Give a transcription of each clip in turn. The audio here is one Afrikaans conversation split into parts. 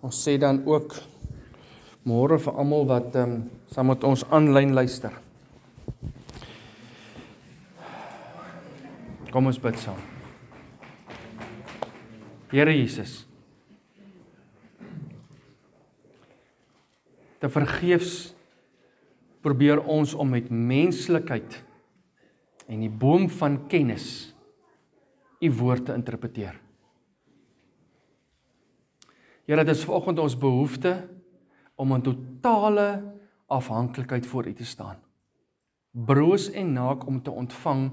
Ons sê dan ook môre vir almal wat saam met ons aanlyn luister. Kom ons bid saam. Here Jesus, te vergeefs probeer ons om met menslikheid en die boom van kennis u woord te interpreteer. Here, dit is vanoggend ons behoefte om in totale afhanklikheid voor u te staan. Broos en naak om te ontvang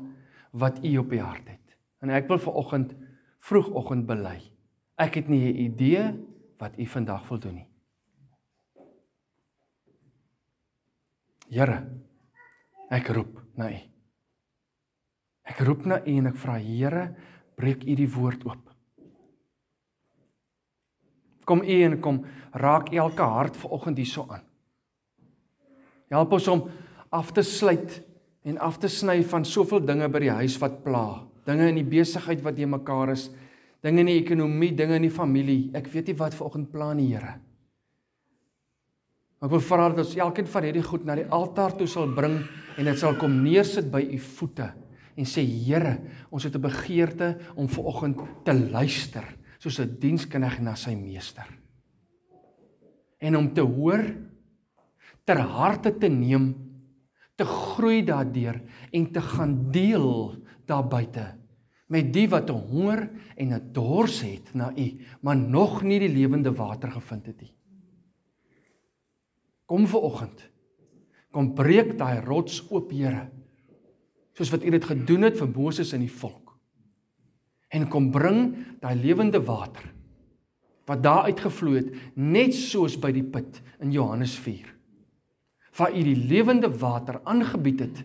wat u op die hart het. En ek wil vanoggend vroegoggend bely. Ek het nie 'n idee wat u vandag wil doen nie. Here, ek roep na u. Ek roep na u en ek vra, Here, breek u die woord oop. Kom u en kom raak elke hart vanoggend hierso aan. Help ons om af te sluit en af te sny van soveel dinge by die huis wat pla. Dinge in die besigheid wat in mekaar is, dinge in die ekonomie, dinge in die familie. Ek weet nie wat vanoggend pla nie, Here. Ek wil vra dat ons elkeen van hierdie goed na die altaar toe sal bring en dit sal kom neersit by u voete en sê, Here, ons het 'n begeerte om vanoggend te luister soos 'n diensknegt na sy meester. En om te hoor, ter harte te neem, te groei daardeur en te gaan deel daar buite met die wat 'n honger en 'n dors het na u, maar nog nie die lewende water gevind het nie. Kom vanoggend, kom breek daai rots oop, Here, soos wat u dit gedoen het vir Moses en die volk. En kom bring daai lewende water, wat daar uitgevloei het, net soos by die put in Johannes 4. Waar u die lewende water aangebied het,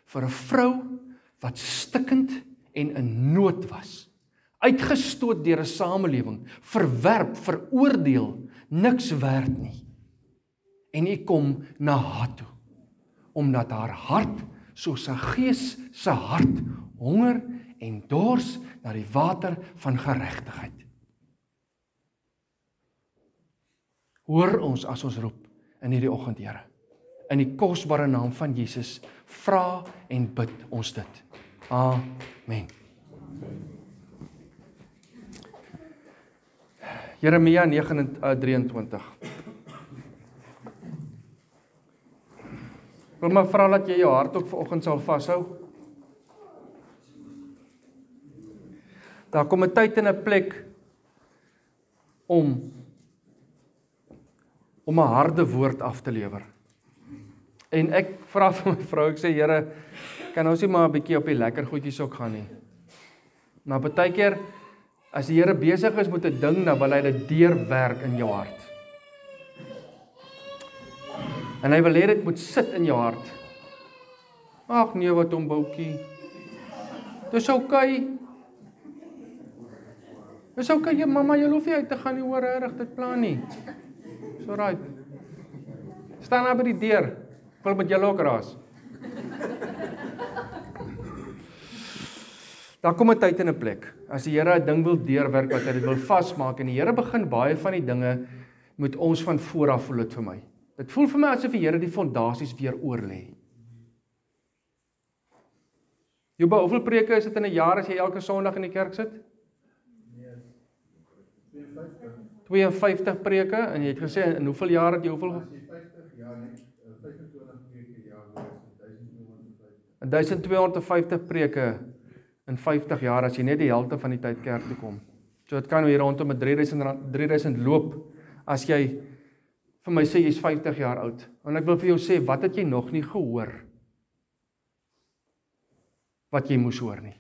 vir 'n vrou, wat stikkend en in nood was. Uitgestoot deur 'n samelewing, verwerp, veroordeel, niks werd nie. En u kom na haar toe, omdat haar hart, soos 'n gees se hart, honger en dors na die water van geregtigheid. Hoor ons as ons roep in hierdie oggend, Here. In die kosbare naam van Jesus, vra en bid ons dit. Amen. Jeremia 9:23. Ek wil maar vra dat jy jou hart ook vanoggend sal vashou. Daar kom 'n tyd en 'n plek om 'n harde woord af te lewer. En ek vra vir my vrou, ek sê, Here, kan ons nie maar 'n bietjie op die lekker goedjies ook gaan nie. Maar baie keer, as die Here besig is met 'n ding, dan wil hy dit deurwerk in jou hart. En hy wil hê dit moet sit in jou hart. Ag nee, wat om boutjie. Dis oukei. Dis oukei, mamma, jy hoef nie uit te gaan nie, hoor, reg dit plan nie. So right. Staan daar by die deur. Ek wil met julle ook raas. Daar kom 'n tyd en 'n plek. As die Here 'n ding wil deurwerk, wat hy dit wil vasmaak, en die Here begin baie van die dinge met ons van voor af, voel dit vir my. Dit voel vir my asof die Here die fondasies weer oorlê. Joba, hoeveel preke is dit in 'n jaar as jy elke Sondag in die kerk sit? 52 preke, en jy het gesê, in hoeveel jaar het jy hoeveel? 50 jaar, net 25 preke per jaar, 1250 preke in 50 jaar, as jy net die helfte van die tyd kerk toe kom. So dit kan hier rondom met R3000 loop, as jy vir my sê, jy is 50 jaar oud. En ek wil vir jou sê, wat het jy nog nie gehoor, wat jy moes hoor nie?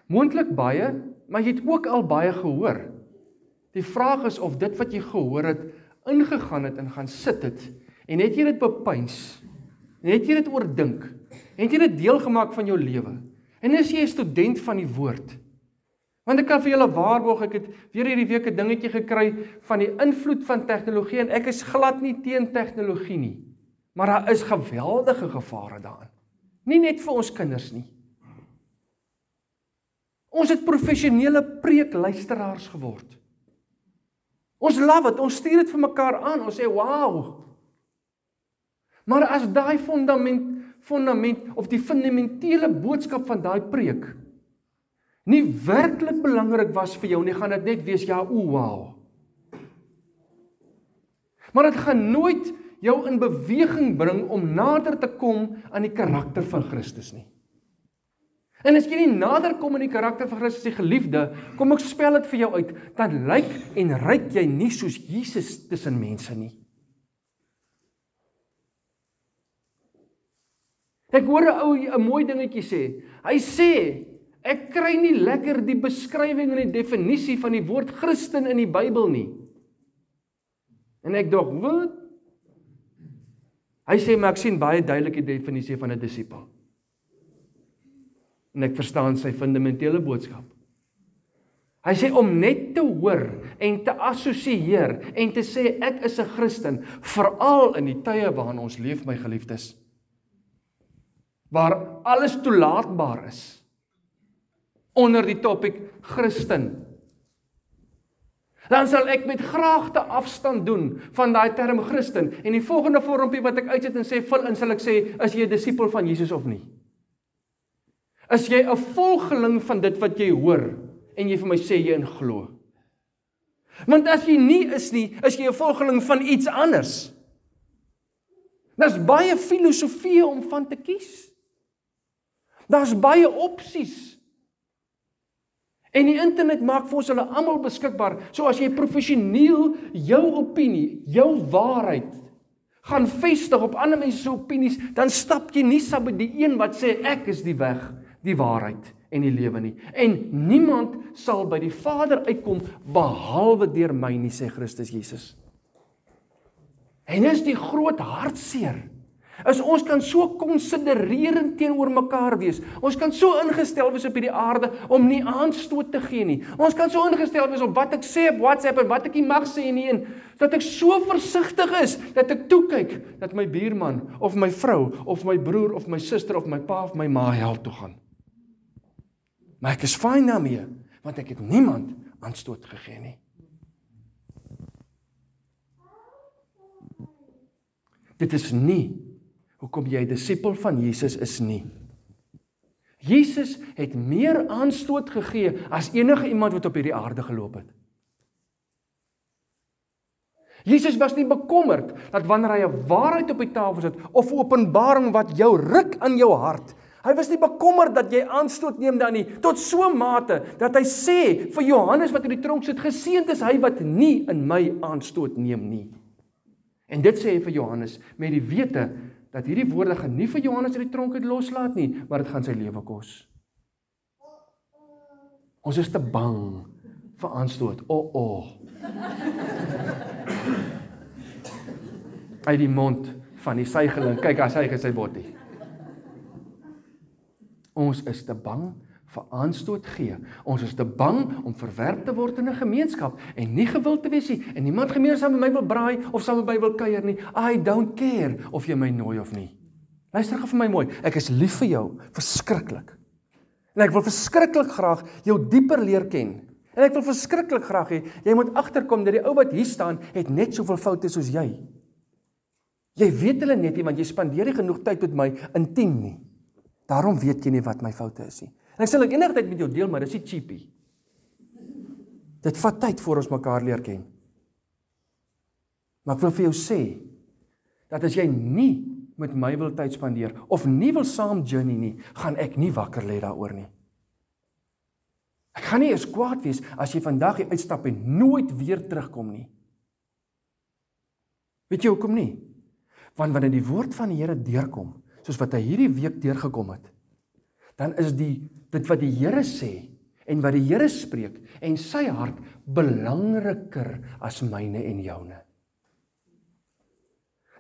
Moontlik baie, maar jy het ook al baie gehoor. Die vraag is of dit wat jy gehoor het, ingegaan het en gaan sit het, en het jy dit bepeins, en het jy dit oordink, en het jy dit deel gemaak van jou lewe, en is jy 'n student van die woord? Want ek kan vir julle waarborg, ek het weer hierdie week 'n dingetje gekry van die invloed van tegnologie, en ek is glad nie teen tegnologie nie, maar daar is geweldige gevare daarin. Nie net vir ons kinders nie. Ons het professionele preekluisteraars geword. Ons love it, ons stuur dit vir mekaar aan, ons sê, wow. Maar as daai fundament of die fundamentele boodskap van daai preek nie werklik belangrik was vir jou nie, gaan dit net wees, ja, wow. Maar dit gaan nooit jou in beweging bring om nader te kom aan die karakter van Christus nie. En as jy nie nader kom in die karakter van Christus die geliefde, kom ek spel dit vir jou uit, dan lyk en ryk jy nie soos Jesus tussen mense nie. Ek hoor 'n ou 'n mooi dingetjie sê. Hy sê, ek kry nie lekker die beskrywing en die definisie van die woord Christen in die Bybel nie. En ek dink, wat? Hy sê, maar ek sien baie duidelike definisie van 'n disipel. En ek verstaan sy fundamentele boodskap. Hy sê, om net te hoor en te assosieer en te sê, ek is 'n Christen, veral in die tye waarin ons leef, my geliefdes, waar alles toelaatbaar is, onder die topik Christen, dan sal ek met graagte afstand doen van daai term Christen, en die volgende vormpie wat ek uitsit en sê, vul in, sal ek sê, is jy 'n disipel van Jesus of nie? Is jy 'n volgeling van dit wat jy hoor, en jy vir my sê jy in glo? Want as jy nie is nie, is jy 'n volgeling van iets anders. Daar's baie filosofieë om van te kies. Daar's baie opsies. En die internet maak vir ons hulle almal beskikbaar. So as jy professioneel jou opinie, jou waarheid gaan vestig op ander mense se opinies, dan stap jy nie saam met die een wat sê ek is die weg, die waarheid en die lewe nie. En niemand sal by die Vader uitkom behalwe deur my nie, sê Christus Jesus. En dis die groot hartseer. Is ons kan so konsidererend teenoor mekaar wees. Ons kan so ingestel wees op hierdie aarde om nie aanstoot te gee nie. Ons kan so ingestel wees op wat ek sê op WhatsApp en wat ek nie mag sê nie, en dat ek so versigtig is dat ek toekyk dat my buurman of my vrou of my broer of my suster of my pa of my ma hel toe gaan. Maar ek is fyn daarmee, want ek het niemand aanstoot gegee nie. Dit is nie hoekom jy 'n disipel van Jesus is nie. Jesus het meer aanstoot gegee as enige iemand wat op hierdie aarde geloop het. Jesus was nie bekommerd dat wanneer hy 'n waarheid op die tafel sit of 'n openbaring wat jou ruk aan jou hart, hy was nie bekommerd dat jy aanstoot neem dan nie, tot so 'n mate dat hy sê vir Johannes wat in die tronk sit, geseënd is hy wat nie in my aanstoot neem nie. En dit sê hy vir Johannes met die wete dat hierdie woorde gaan nie vir Johannes uit die tronk uit loslaat nie, maar dit gaan sy lewe kos. Ons is te bang vir aanstoot. Uit die mond van die suigeling, kyk, hy suig sy bottie. Ons is te bang vir aanstoot gee. Ons is te bang om verwerp te word in 'n gemeenskap en nie gewild te wees nie. En niemand gemeen saam met my wil braai of saam met my wil kuier nie. I don't care of jy my nooi of nie. Luister gou vir my mooi. Ek is lief vir jou, verskriklik. En ek wil verskriklik graag jou dieper leer ken. En ek wil verskriklik graag hê jy moet agterkom dat die ou wat hier staan het net soveel foute soos jy. Jy weet hulle net nie, want jy spandeer nie genoeg tyd met my intiem nie. Daarom weet jy nie wat my foute is nie. En ek sal ek enige tyd met jou deel, maar dis nie cheapie. Dit vat tyd voor ons mekaar leer ken. Maar ek wil vir jou sê, dat as jy nie met my wil tyd spandeer, of nie wil saam journey nie, gaan ek nie wakker lê daaroor nie. Ek gaan nie eers kwaad wees, as jy vandag hier uitstap en nooit weer terugkom nie. Weet jy hoekom nie? Want wanneer die woord van die Here deurkom, soos wat hy hierdie week deurgekom het, dan is dit wat die Here sê, en wat die Here spreek, en sy hart, belangriker as myne en joune.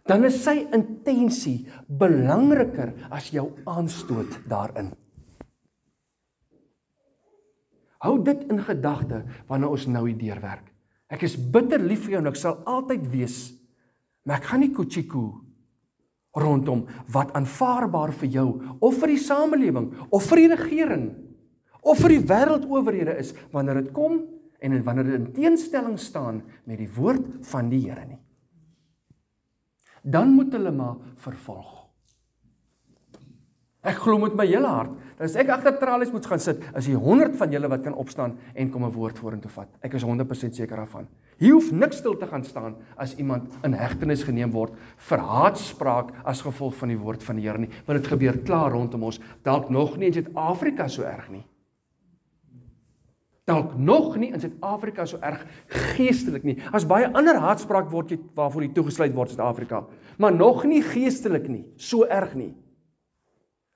Dan is sy intensie belangriker as jou aanstoot daarin. Hou dit in gedagte, wanneer ons nou hier deurwerk. Ek is bitter lief vir jou, en ek sal altyd wees, maar ek gaan nie koetsieko rondom wat aanvaarbaar vir jou, of vir die samelewing, of vir die regering, of vir die wêreldowerhede is, wanneer dit kom, en wanneer dit in teenstelling staan met die woord van die Here nie. Dan moet hulle maar vervolg. Ek glo met my hele hart, dat as ek agter tralies moet gaan sit, is hier 100 van julle wat kan opstaan en kom 'n woord vorentoe vat. Ek is 100% seker daarvan. Hier hoef niks stil te gaan staan as iemand in hegtenis geneem word vir haatspraak as gevolg van die woord van die Here nie, want dit gebeur klaar rondom ons, dalk nog nie in Suid-Afrika so erg nie. Dalk nog nie in Suid-Afrika so erg geestelik nie. As baie ander haatspraak word waarvoor jy toegesluit word in Suid-Afrika, maar nog nie geestelik nie, so erg nie.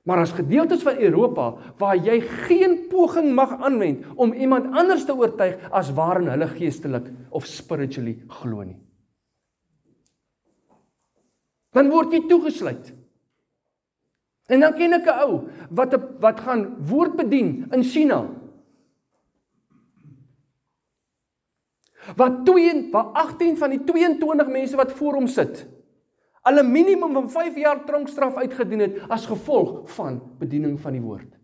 Maar as gedeeltes van Europa, waar jy geen poging mag aanwend om iemand anders te oortuig as waarin hulle geestelik of spiritually glo nie. Dan word jy toegesluit. En dan ken ek 'n ou wat gaan woord bedien in China. Waar 18 van die 22 mense wat voor hom sit, hulle minimum van 5 jaar tronkstraf uitgedien het as gevolg van bediening van die woord.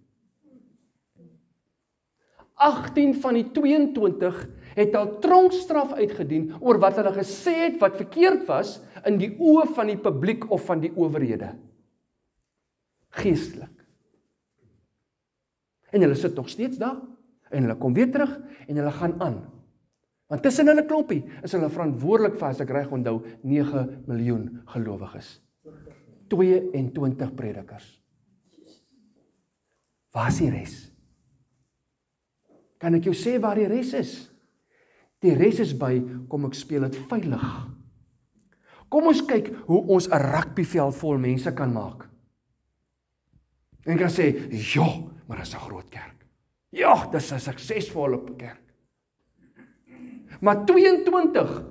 18 van die 22 het al tronkstraf uitgedien oor wat hulle gesê het wat verkeerd was in die oë van die publiek of van die owerhede. Geestelik. En hulle sit nog steeds daar, en hulle kom weer terug, en hulle gaan aan. Want tussen hulle klompie is hulle verantwoordelik vir, as ek reg onthou, 9 miljoen gelowiges. 22 predikers. Waar is die res? Kan ek jou sê waar die res is? Die res is by, kom ek speel dit veilig. Kom ons kyk hoe ons 'n rugbyveld vol mense kan maak. En kan sê, ja, maar dit is 'n groot kerk. Ja, dit is 'n suksesvolle kerk. Maar 22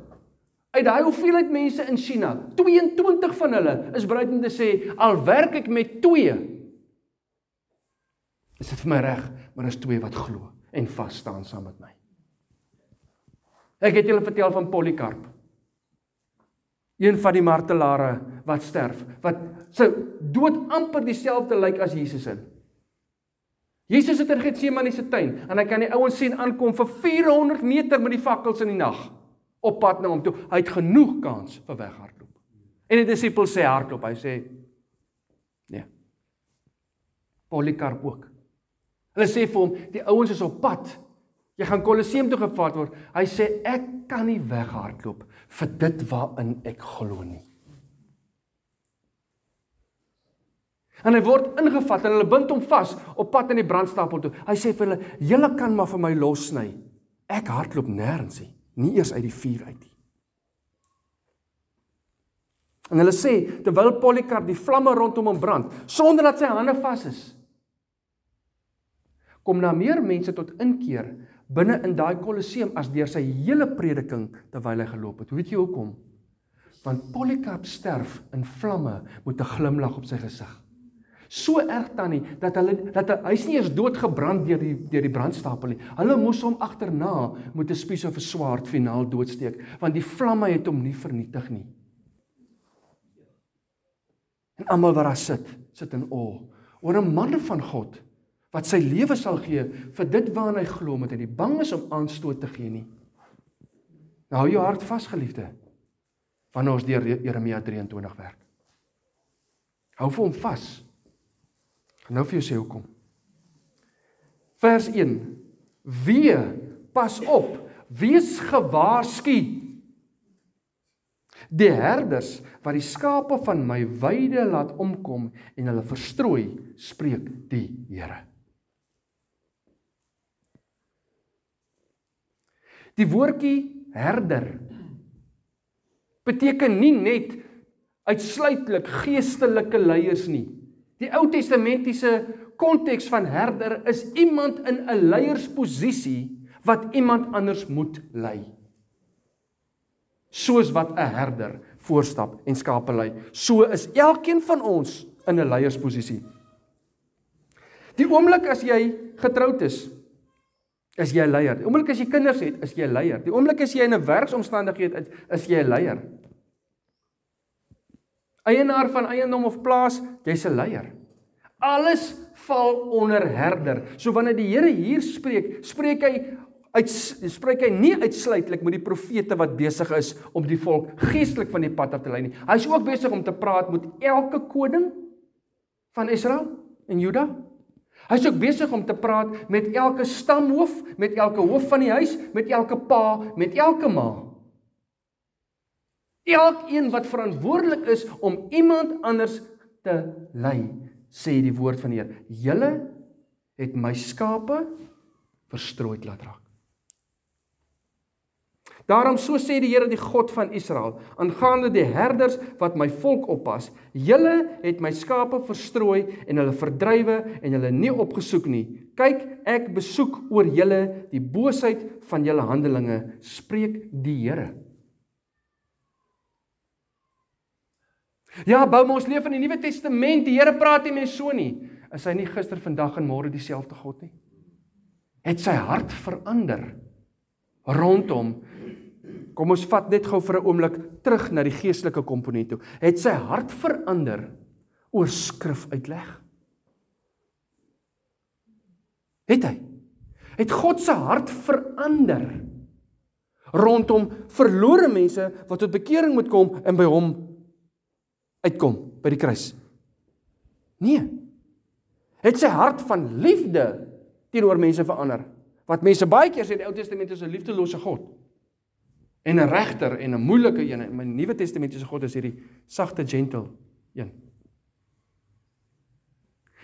uit daai hoeveelheid mense in China, 22 van hulle is bereid om te sê, al werk ek met 2, is dit vir my reg, maar is 2 wat glo en vas staan saam met my. Ek het julle vertel van Polycarp, een van die martelare wat sterf, wat sy dood amper dieselfde lyk as Jesus in. Jesus het in Getsemane se tuin, en hy kan die ouens sien aankom vir 400 meter met die fakkels in die nag, op pad na hom toe. Hy het genoeg kans vir weghardloop. En die disippels sê hardloop, hy sê, nee. Polycarp ook. Hulle sê vir hom, die ouens is op pad, jy gaan Kolosseum toe gevaart word. Hy sê, ek kan nie weghardloop vir dit waarin ek glo nie. En hy word ingevat en hulle bind hom vas op pad in die brandstapel toe. Hy sê vir hulle, julle kan maar vir my lossny. Ek hardloop nêrens nie eers uit die vuur uit nie. En hulle sê, terwyl Polycarp die vlamme rondom hom brand, sonder dat sy hande vas is, kom daar meer mense tot inkeer binne in daai Kolosseum as deur sy hele prediking terwyl hy geloop het. Weet jy hoekom? Want Polycarp sterf in vlamme met 'n glimlag op sy gesig. So erg dan nie, dat hy's nie eers doodgebrand deur die brandstapel nie. Hulle moes hom agterna met 'n spies of 'n swaard finaal doodsteek, want die vlamme het hom nie vernietig nie. En almal wat daar sit in awe oor 'n man van God, wat sy lewe sal gee vir dit waaraan hy glo, met hy nie bang is om aanstoot te gee nie. Nou hou jou hart vas, geliefde, wanneer ons deur Jeremia 23 werk. Hou vir hom vas. Ek nou vir jou sê hoekom. Vers 1. Wee, pas op, wees gewaarsku. Die herders wat die skape van my weide laat omkom en hulle verstrooi, spreek die Here. Die woordjie herder beteken nie net uitsluitlik geestelike leiers nie. Die Ou Testamentiese konteks van herder is iemand in 'n leiersposisie wat iemand anders moet lei. Soos wat 'n herder voorstap en skape lei, so is elkeen van ons in 'n leiersposisie. Die oomblik as jy getroud is jy 'n leier. Die oomblik as jy kinders het, is jy 'n leier. Die oomblik as jy in 'n werksomstandigheid is jy 'n leier. Eienaar van eiendom of plaas, jy's 'n leier. Alles val onder herder. So wanneer die Here hier spreek, spreek hy nie uitsluitlik met die profete wat besig is om die volk geestelik van die pad af te lei nie. Hy is ook besig om te praat met elke koning van Israel en Juda. Hy is ook besig om te praat met elke stamhoof, met elke hoof van die huis, met elke pa, met elke ma. Elkeen wat verantwoordelik is om iemand anders te lei, sê die woord van die Here. Julle het my skape verstrooid laat raak. Daarom so sê die Here, die God van Israel, aangaande die herders wat my volk oppas, julle het my skape verstrooi en hulle verdrywe en hulle nie opgesoek nie. Kyk, ek besoek oor julle die boosheid van julle handelinge, spreek die Here. Ja, bou maar ons leef in die Nuwe Testament, die Here praat nie meer so nie. Is hy nie gister, vandag en môre dieselfde God nie? Het sy hart verander rondom. Kom ons vat net gou vir 'n oomblik terug na die geestelike komponent toe. Het sy hart verander oor skrifuitleg? Het hy? Het God se hart verander rondom verlore mense wat tot bekering moet kom en by hom uitkom, by die kruis? Nee. Het sy hart van liefde teenoor mense verander? Wat mense baie keer sê in die Ou Testament is 'n liefdelose God. En 'n regter en 'n moeilike een. In my Nuwe Testamentiese God is hierdie sagte, gentle een.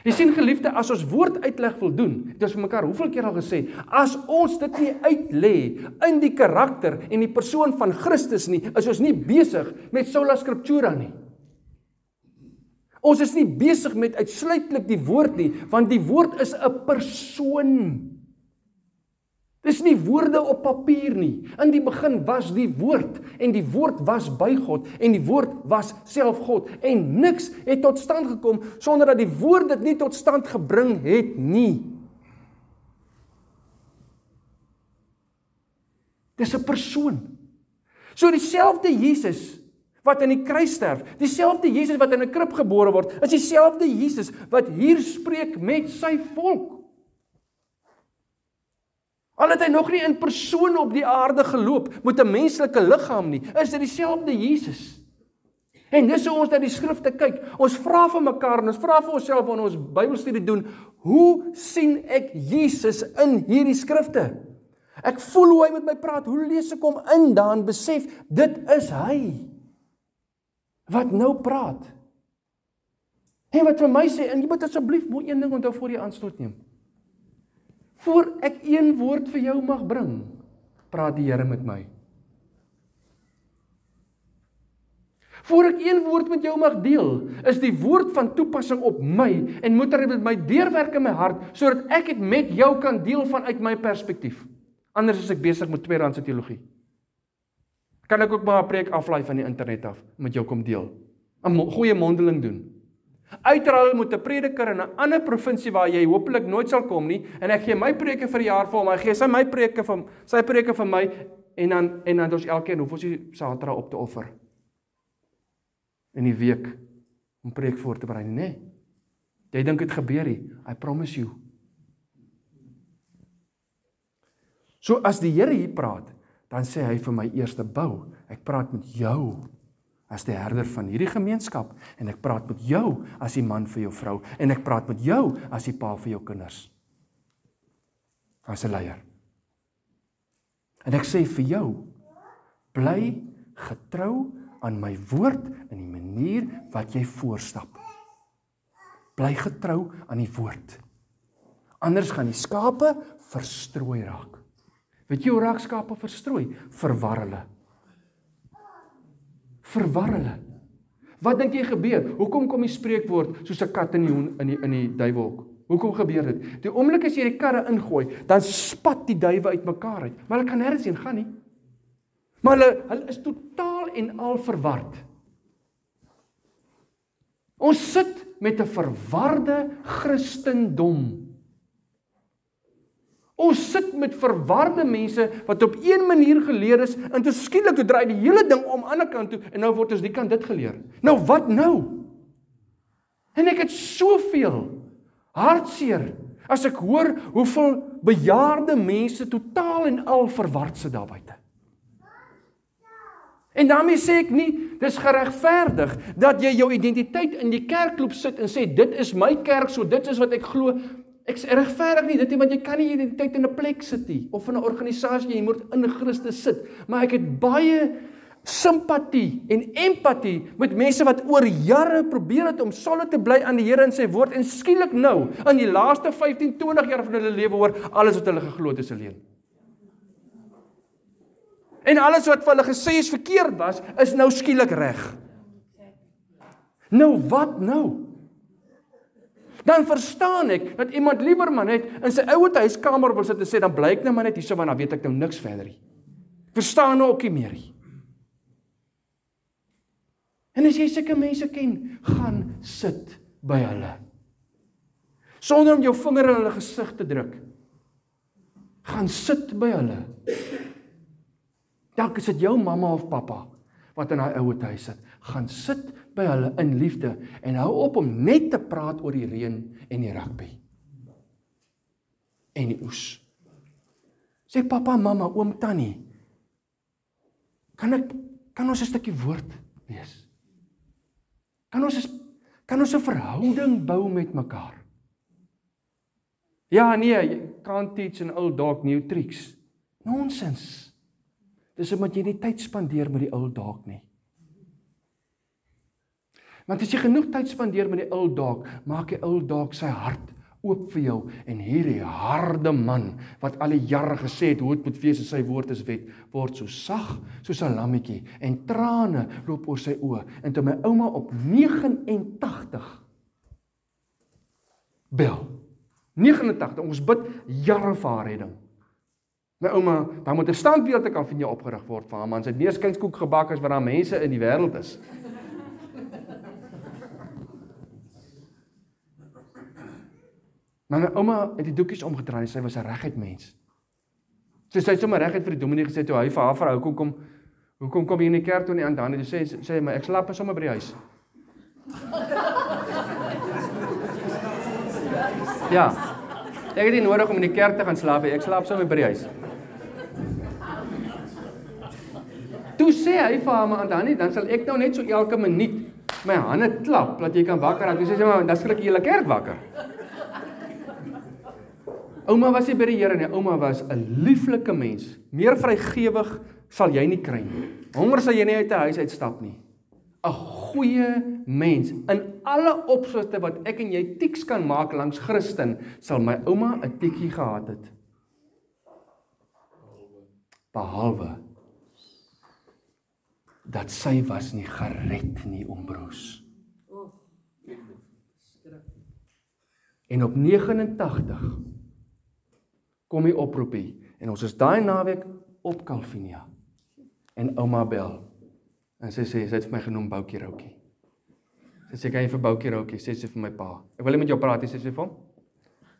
Jy sien geliefde, as ons woord uitleg wil doen, het ons vir mekaar hoeveel keer al gesê, as ons dit nie uitlê in die karakter en die persoon van Christus nie, is ons nie besig met sola scriptura nie. Ons is nie besig met uitsluitlik die woord nie, want die woord is 'n persoon. Dis nie woorde op papier nie. In die begin was die woord, en die woord was by God, en die woord was self God, en niks het tot stand gekom, sonder dat die woord dit nie tot stand gebring het nie. Dis 'n persoon. So dieselfde Jesus wat in die kruis sterf, dieselfde Jesus wat in 'n krib gebore word, is dieselfde Jesus wat hier spreek met sy volk. Al het hy nog nie in persoon op die aarde geloop met 'n menslike liggaam nie, is dit dieselfde Jesus. En dis hoe ons na die skrifte kyk. Ons vra vir mekaar en ons vra vir onsself wanneer ons Bybelstudie doen, hoe sien ek Jesus in hierdie skrifte? Ek voel hoe hy met my praat, hoe lees ek hom in dan besef, dit is hy wat nou praat. En wat vir my sê, en jy moet asseblief een ding onthou voor jy aanstoot neem. Voor ek een woord vir jou mag bring, praat die Here met my. Voor ek een woord met jou mag deel, is die woord van toepassing op my, en moet dit met my deurwerk in my hart, sodat ek dit met jou kan deel vanuit my perspektief. Anders is ek besig met tweedehandse teologie. Kan ek ook maar 'n preek aflaai van die internet af, met jou kom deel. 'n goeie mondeling doen. Uitruil met 'n prediker in 'n ander provinsie waar jy hopelik nooit sal kom nie, en ek gee my preke vir 'n jaar vir hom, hy gee sy preke vir my, en dan ons elkeen hoef ons die Saterdag op te offer. In die week, om preek voor te berei, nee. Jy dink dit gebeur nie, I promise you. So as die Here hier praat, dan sê hy vir my eerste bou, ek praat met jou as die herder van hierdie gemeenskap, en ek praat met jou as die man vir jou vrou, en ek praat met jou as die pa vir jou kinders, as 'n leier. En ek sê vir jou, bly getrou aan my woord in die manier wat jy voorstap. Bly getrou aan die woord. Anders gaan die skape verstrooi raak. Weet jy hoe raak skape verstrooi? Verwar hulle. Verwar hulle. Wat dink jy gebeur? Hoekom kom die spreekwoord soos 'n kat in die duiwelhok? Hoekom gebeur dit? Die oomblik as jy die karre ingooi, dan spat die duwe uitmekaar uit. Maar hulle kan nêrens heen gaan nie. Maar hulle is totaal en al verward. Ons sit met 'n verwarde Christendom. Ons sit met verwarde mense wat op een manier geleer is, en toe skielik toe draai die hele ding om aan die ander kant toe, en nou word ons die kant dit geleer. Nou wat nou? En ek het soveel hartseer as ek hoor hoeveel bejaarde mense totaal en al verward sit daar buite. En daarmee sê ek nie, dis geregverdig dat jy jou identiteit in die kerkloop sit en sê, dit is my kerk, so dit is wat ek glo. Ek regverdig nie dit nie, want jy kan nie identiteit in 'n plek sit nie, of in 'n organisasie, jy moet in Christus sit. Maar ek het baie simpatie en empatie met mense wat oor jare probeer het om solid te bly aan die Here en sy woord, en skielik nou, in die laaste 15-20 jaar van hulle lewe hoor, alles wat hulle geglo het is 'n leuen. En alles wat vir hulle gesê is verkeerd was, is nou skielik reg. Nou wat nou? Dan verstaan ek dat iemand liewer maar net in sy ouete huiskamer wil sit en sê, dan bly ek nou maar net hierso, want dan weet ek nou niks verder nie. Verstaan nou ook nie meer nie. En as jy sulke mense ken, gaan sit by hulle. Sonder om jou vinger in hulle gesig te druk. Gaan sit by hulle. Dalk is dit jou mamma of pappa wat in daai ouete huis sit. Gaan sit by hulle in liefde en hou op om net te praat oor die reën en die rugby. En die oes. Sê pappa, mamma, oom, tannie, kan ons 'n stukkie woord lees? Kan ons 'n verhouding bou met mekaar? Ja, nee, you can't teach an old dog new tricks. Nonsens. Dis omdat jy nie tyd spandeer met die old dog nie. Want as jy genoeg tyd spandeer met die old dog, maak die old dog sy hart oop vir jou, en hierdie harde man, wat al die jare gesê het, hoe het moet wees, sy woord is wet, word so sag, soos 'n lammetjie, en trane loop oor sy oë, en toe my ouma op 89 bel, 89, ons bid jare vir haar redding. My ouma, daar moet 'n standbeeld kan van jou opgerig word vir haar man, sy het meer skynskoek gebak as wat daar mense in die wêreld is. Maar my ouma het die doekies omgedraai, sy was 'n reguit mens. So sy het sommer reguit vir die dominee gesê, toe hy vir haar vrou, hoekom kom jy in die kerk toe nie aan dan nie? Toe sê my, ek slaap sommer by die huis. Ja, ek het nie nodig om in die kerk te gaan slaap, ek slaap sommer by die huis. Toe sê hy vir haar, maar aan dan nie, dan sal ek nou net so elke minuut my hande klap, dat jy kan wakker raak. Toe sê sy, maar dan skrik jy hele kerk wakker. Ouma was nie by die Here nie, ouma was 'n lieflike mens. Meer vrygewig sal jy nie kry nie. Honger sal jy nie uit 'n huis uitstap nie. 'n Goeie mens. In alle opsigte wat ek en jy tiks kan maak langs Christen, sal my ouma 'n tikkie gehad het. Behalwe dat sy was nie gered nie, ombroers. En op 89 kom die oproepie, en ons is daai naweek op Calvinia, en ouma bel, en sy sê, sy het vir my genoem Boukie Roukie. Sy sê, kan jy vir Boukie Roukie, sê sy vir my pa, ek wil nie met jou praat, sê sy vir hom,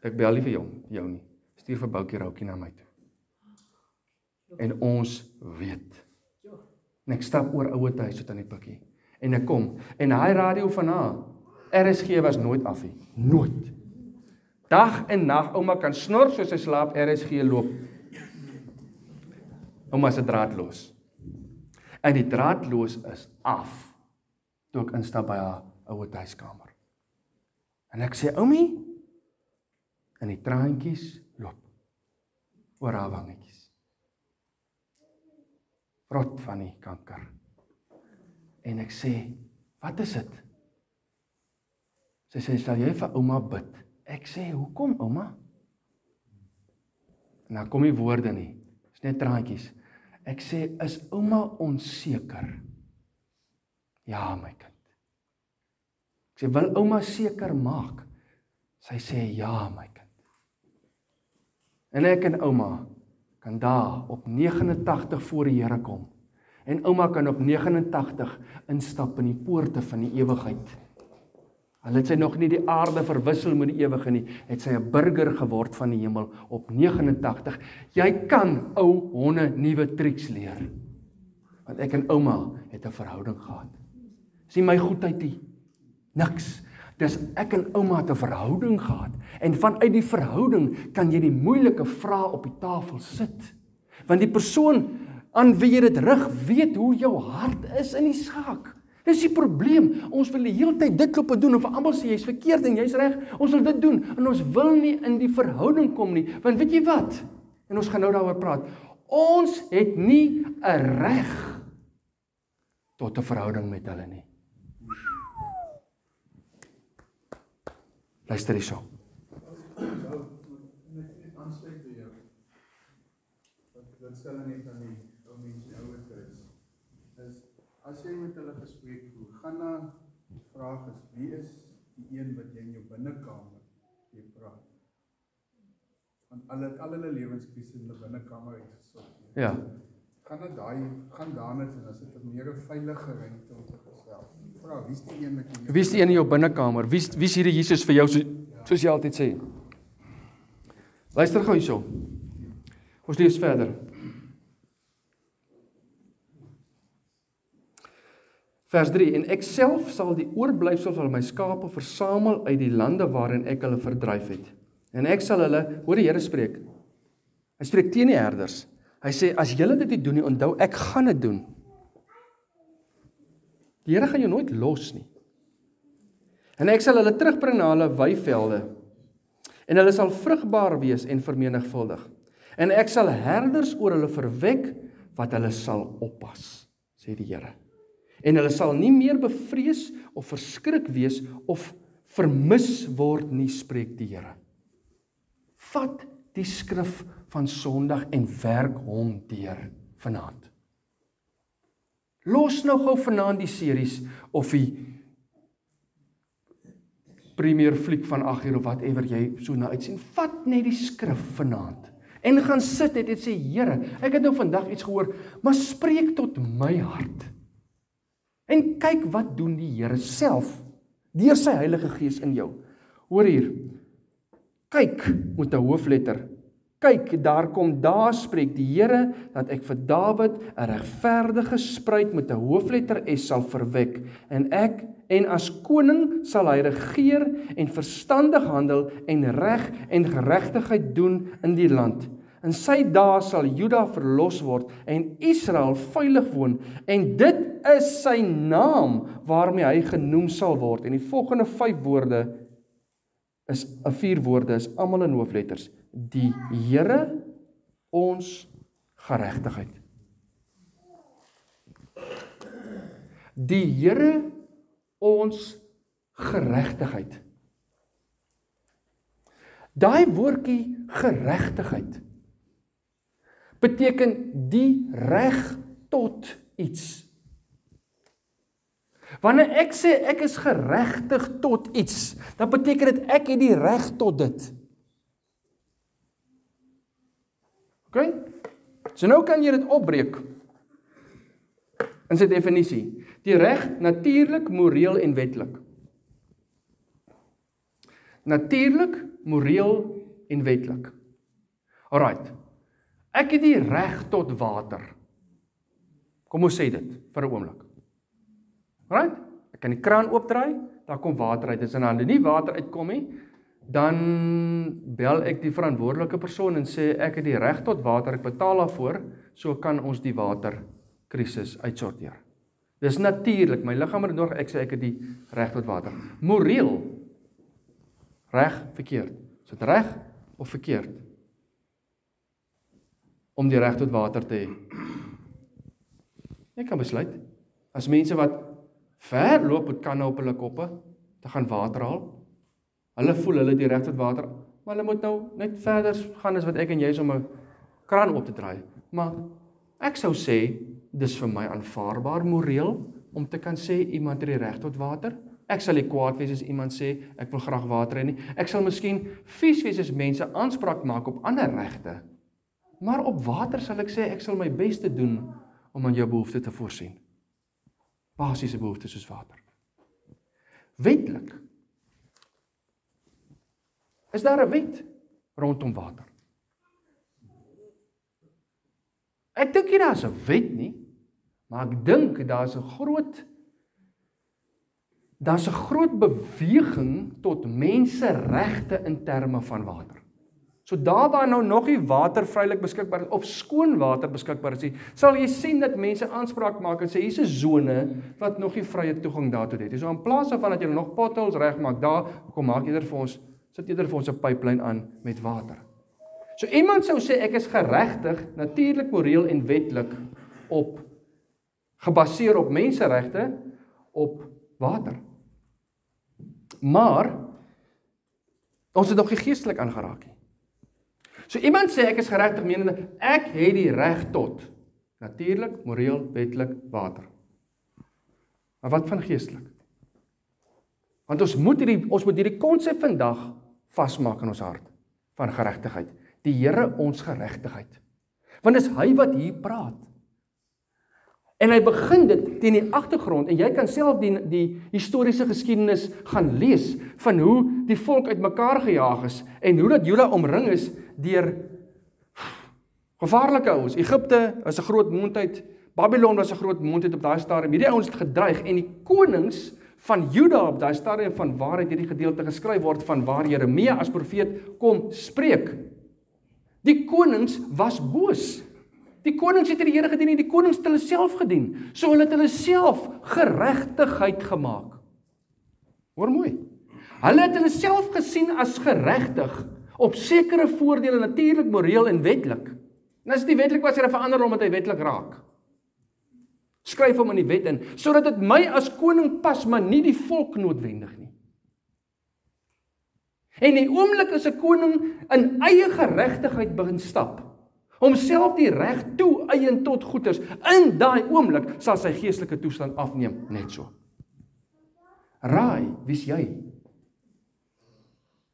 ek bel nie vir jou nie, stuur vir Boukie Roukie na my toe. En ons weet, en ek stap oor ouete huis tot aan die pikkie, en ek kom, en hy radio van haar, RSG was nooit af nie, nooit. Dag en nag, ouma kan snor soos sy slaap, RSG loop. Ouma se draadloos. En die draadloos is af, toe ek instap by haar ouete huiskamer. En ek sê, oumie, en die traantjies loop oor haar wangetjies. Rot van die kanker. En ek sê, wat is dit? Sy sê, sal jy vir ouma bid? Ek sê, hoekom ouma? En dan kom die woorde nie, is net traantjies. Ek sê, is ouma onseker? Ja, my kind. Ek sê, wil ouma seker maak? Sy sê, ja, my kind. En ek en ouma kan daar op 89 voor die Here kom. En ouma kan op 89 instap in die poorte van die ewigheid. Al het sy nog nie die aarde verwissel met die ewige nie, het sy 'n burger geword van die hemel op 89. Jy kan ou honde nuwe triks leer. Want ek en ouma het 'n verhouding gehad. Is nie my goedheid nie. Niks. Dis ek en ouma het 'n verhouding gehad, en vanuit die verhouding kan jy die moeilike vrae op die tafel sit. Want die persoon aan wie jy dit rig, weet hoe jou hart is in die saak. Dis die probleem, ons wil die hele tyd dit loop en doen, of almal sê jy's verkeerd en jy's reg, ons wil dit doen, en ons wil nie in die verhouding kom nie, want weet jy wat? En ons gaan nou daaroor praat, ons het nie 'n reg tot 'n verhouding met hulle nie. Luister hierso. Net aansluit by jou. Wat stel net aan die ou mense ouer is as jy met hulle gesprek voer, gaan na die vraag is, wie is die een wat jy in jou binnekamer jy praat? Want al hulle lewenskrisis in hulle binnekamer uitgesorg. Ja. Gaan daarna en as dit 'n meer veilige ruimte om te gesels. Vra, wie's die een wat jy Wie's die een in jou binnekamer? Wie's hierdie Jesus vir jou, soos jy altyd sê? Luister gou hierso. Ons lees verder. Vers 3, en ek self sal die oorblyfsel van my skape versamel uit die lande waarin ek hulle verdryf het. En ek sal hulle, hoor die Here spreek. Hy spreek teen die herders. Hy sê, as julle dit nie doen nie, onthou, ek gaan dit doen. Die Here gaan jou nooit los nie. En ek sal hulle terugbring na hulle weivelde, en hulle sal vrugbaar wees en vermenigvuldig. En ek sal herders oor hulle verwek, wat hulle sal oppas, sê die Here. En hulle sal nie meer bevrees of verskrik wees of vermis word nie, spreek die Here. Vat die skrif van Sondag en werk hom deur vanaand. Los nou gou vanaand die series of die premier fliek van 8 uur of whatever jy so na uitsien. Vat net die skrif vanaand en gaan sit en sê, Here, ek het nou vandag iets gehoor, maar spreek tot my hart. En kyk wat doen die Here self deur sy Heilige Gees in jou. Hoor hier. Kyk met 'n hoofletter. Kyk, daar spreek die Here dat ek vir Dawid 'n regverdige spruit met 'n hoofletter S sal verwek en as koning sal hy regeer en verstandig handel en reg en geregtigheid doen in die land. In sy dae sal Juda verlos word en Israel veilig woon en dit is sy naam waarmee hy genoem sal word. En die volgende 4 woorde is almal in hoofletters. Die Here ons geregtigheid. Die Here ons geregtigheid. Daai woordjie geregtigheid beteken die reg tot iets. Wanneer ek sê ek is geregtig tot iets, dan beteken dit ek het die reg tot dit. OK? So nou kan jy dit opbreek in sy definisie. Die reg natuurlik, moreel en wetlik. Natuurlik, moreel en wetlik. Alright. Ek het die reg tot water. Kom ons sê dit vir 'n oomblik. Alright? Ek kan die kraan oopdraai, daar kom water uit. As er nie water uitkom nie, dan bel ek die verantwoordelike persoon en sê ek het die reg tot water, ek betaal daarvoor, so kan ons die waterkrisis uitsorteer. Dis natuurlik, my liggaam het nodig, ek sê ek het die reg tot water. Moreel, reg, verkeerd. Is dit reg of verkeerd om die reg tot water te hê? Ek kan besluit, as mense wat ver loop met kanne op hulle koppe, te gaan water haal, hulle voel hulle die reg tot water, maar hulle moet nou net verder gaan as wat ek en jy is om 'n kraan op te draai. Maar ek sou sê, dis vir my aanvaarbaar moreel, om te kan sê, iemand het die reg tot water. Ek sal nie kwaad wees as iemand sê, ek wil graag water hê nie. Ek sal miskien vies wees as mense aanspraak maak op ander regte. Maar op water sal ek sê, ek sal my beste doen om aan jou behoefte te voorsien. Basiese behoeftes soos water. Wetlik. Is daar 'n wet rondom water? Ek dink nie daar is 'n wet nie, maar ek dink daar is 'n groot daar's 'n groot beweging tot menseregte in terme van water. So daar waar nou nog nie water vrylik beskikbaar is, of skoon water beskikbaar is, sal jy sien dat mense aanspraak maak en sê, hier's 'n sone wat nog nie vrye toegang daartoe het. So in plaas daarvan dat jy nog potholes regmaak, daar kom maak sit eerder vir ons 'n pyplyn aan met water. So iemand sou sê, ek is geregtig, natuurlik, moreel en wetlik gebaseer op menseregte, op water. Maar ons het nog nie geestelik aangeraak nie. So iemand sê ek is geregtig menende, ek het die reg tot natuurlik, moreel, wetlik, water. Maar wat van geestelik? Want ons moet hierdie konsep vandag vasmaak in ons hart van geregtigheid. Die Here ons geregtigheid. Want dis hy wat hier praat. En hy begin dit teen die agtergrond, en jy kan self die historiese geskiedenis gaan lees van hoe die volk uitmekaar gejaag is en hoe dat Juda omring is deur gevaarlike ouens. Egipte was 'n groot moondheid, Babylon was 'n groot moondheid op daai stadium. Hierdie ouens het gedreig en die konings van Juda op daai stadium van waaruit hierdie gedeelte geskryf word, van waar Jeremia as profeet kom spreek. Die konings was boos. Die konings het die Here gedien en die konings het hulle self gedien. So hulle het hulle self geregtigheid gemaak. Hoor mooi. Hulle het hulle self gesien as geregtig op sekere voordele, natuurlik, moreel en wetlik. En as dit wetlik was, het hy verander omdat hy wetlik raak. Skryf hom in die wet in, sodat dit my as koning pas, maar nie die volk noodwendig nie. En die oomblik as 'n koning in eie geregtigheid begin stap, homself die reg toe-eien tot goeders, in daai oomblik sal sy geestelike toestand afneem, net so. Raai, wie's jy?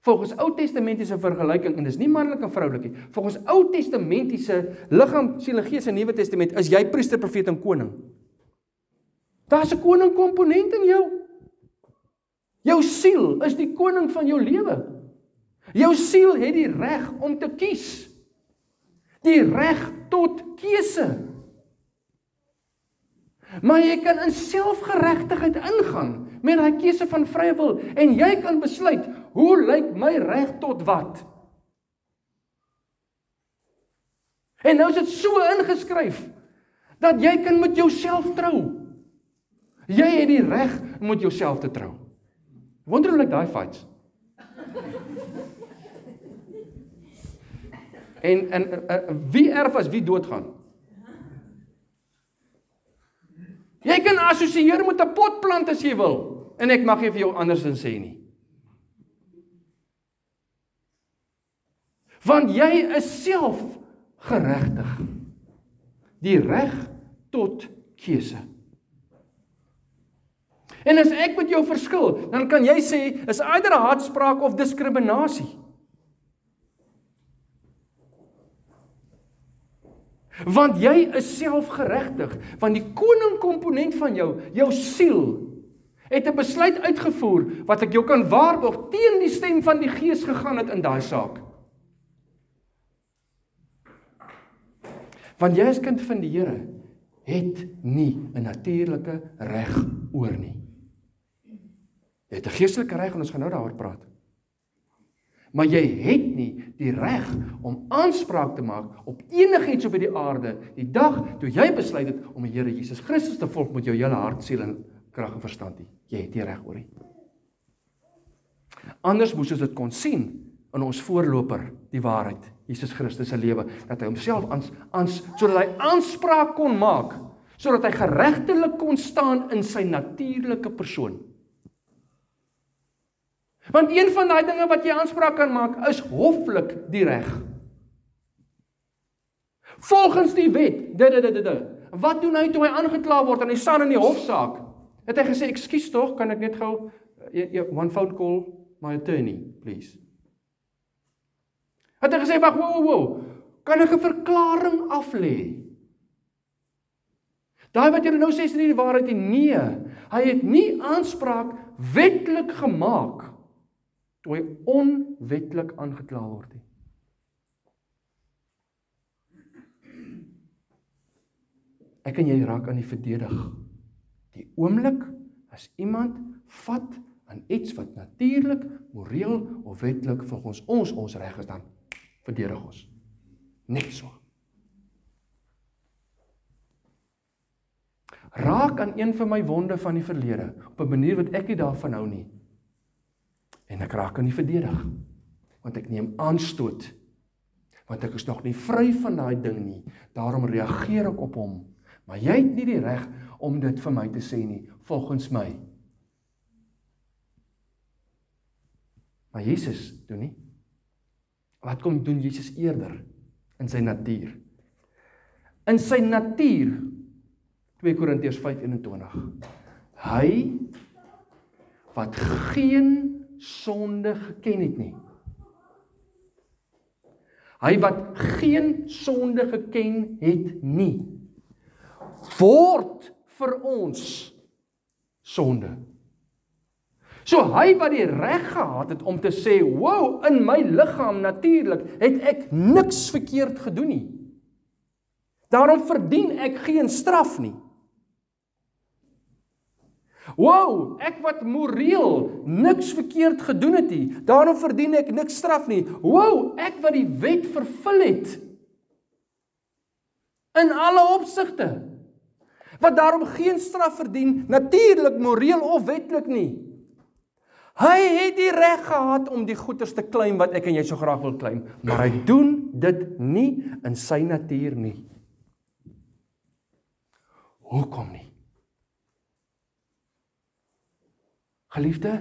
Volgens Ou Testamentiese vergelyking, en dis nie mannelik en vroulik nie, volgens Ou Testamentiese liggaam, siel en gees in Nuwe Testament, is jy priester, profeet en koning. Daar's 'n koning komponent in jou. Jou siel is die koning van jou lewe. Jou siel het die reg om te kies. Die reg tot keuse. Maar jy kan in selfgeregtigheid ingaan met daai keuse van vrye wil en jy kan besluit, hoe lyk my reg tot wat? En nou is dit so ingeskryf dat jy kan met jouself trou. Jy het die reg om met jouself te trou. Wonder hoe lyk daai fights? En wie erf as wie doodgaan? Jy kan assosieer met 'n potplant as jy wil, en ek mag nie vir jou andersins sê nie. Want jy is self geregtig. Die reg tot keuse. En as ek met jou verskil, dan kan jy sê, is either 'n haatspraak of diskriminasie. Want jy is selfgeregtig, want die koning komponent van jou siel, het 'n besluit uitgevoer, wat ek jou kan waarborg, teen die stem van die Gees gegaan het in daai saak. Want jy as kind van die Here, het nie 'n natuurlike reg oor nie. Jy het 'n geestelike reg, en ons gaan nou daaroor praat. Maar jy het nie die reg om aanspraak te maak op enigiets op hierdie aarde, die dag toe jy besluit het om die Here Jesus Christus te volg met jou hele hart, siel en krag en verstand nie. Jy het nie reg oor nie. Anders moes ons dit kon sien in ons voorloper, die waarheid, Jesus Christus se lewe, dat hy homself sodat hy aanspraak kon maak, sodat hy geregtelik kon staan in sy natuurlike persoon. Want een van daai dinge wat jy aanspraak kan maak, is hoflik die reg. Volgens die wet, wat doen hy toe hy aangekla word en hy staan in die hofsaak? Het hy gesê, ekskuus tog, kan ek net gou, one phone call, my attorney, please. Het hy gesê, wag, wow, kan ek 'n verklaring aflê? Daai wat jy nou sê, is nie die waarheid nie. Nee, hy het nie aanspraak wetlik gemaak, toe hy onwetlik aangekla word nie. Ek en jy raak aan die verdedig. Die oomblik as iemand vat aan iets wat natuurlik, moreel of wetlik volgens ons reg is, dan verdedig ons. Net so. Raak aan een van my wonde van die verlede, op 'n manier wat ek nie daarvan hou nie. En ek raak aan die verdedig, want ek neem aanstoot, want ek is nog nie vry van daai ding nie, daarom reageer ek op hom, maar jy het nie die reg om dit vir my te sê nie, volgens my. Maar Jesus doen nie. Wat kom doen Jesus eerder in sy natuur? In sy natuur, 2 Korintiërs 5:21, hy wat geen sonde geken het nie. Hy wat geen sonde geken het nie, word vir ons sonde. So hy wat die reg gehad het om te sê, wow, in my liggaam natuurlik het ek niks verkeerd gedoen nie. Daarom verdien ek geen straf nie. Wow, ek wat moreel niks verkeerd gedoen het nie, daarom verdien ek niks straf nie. Wow, ek wat die wet vervul het, in alle opsigte, wat daarom geen straf verdien, natuurlik, moreel of wetlik nie. Hy het die reg gehad om die goeders te claim wat ek en jy so graag wil claim, maar hy doen dit nie in sy natuur nie. Hoekom nie? Geliefde,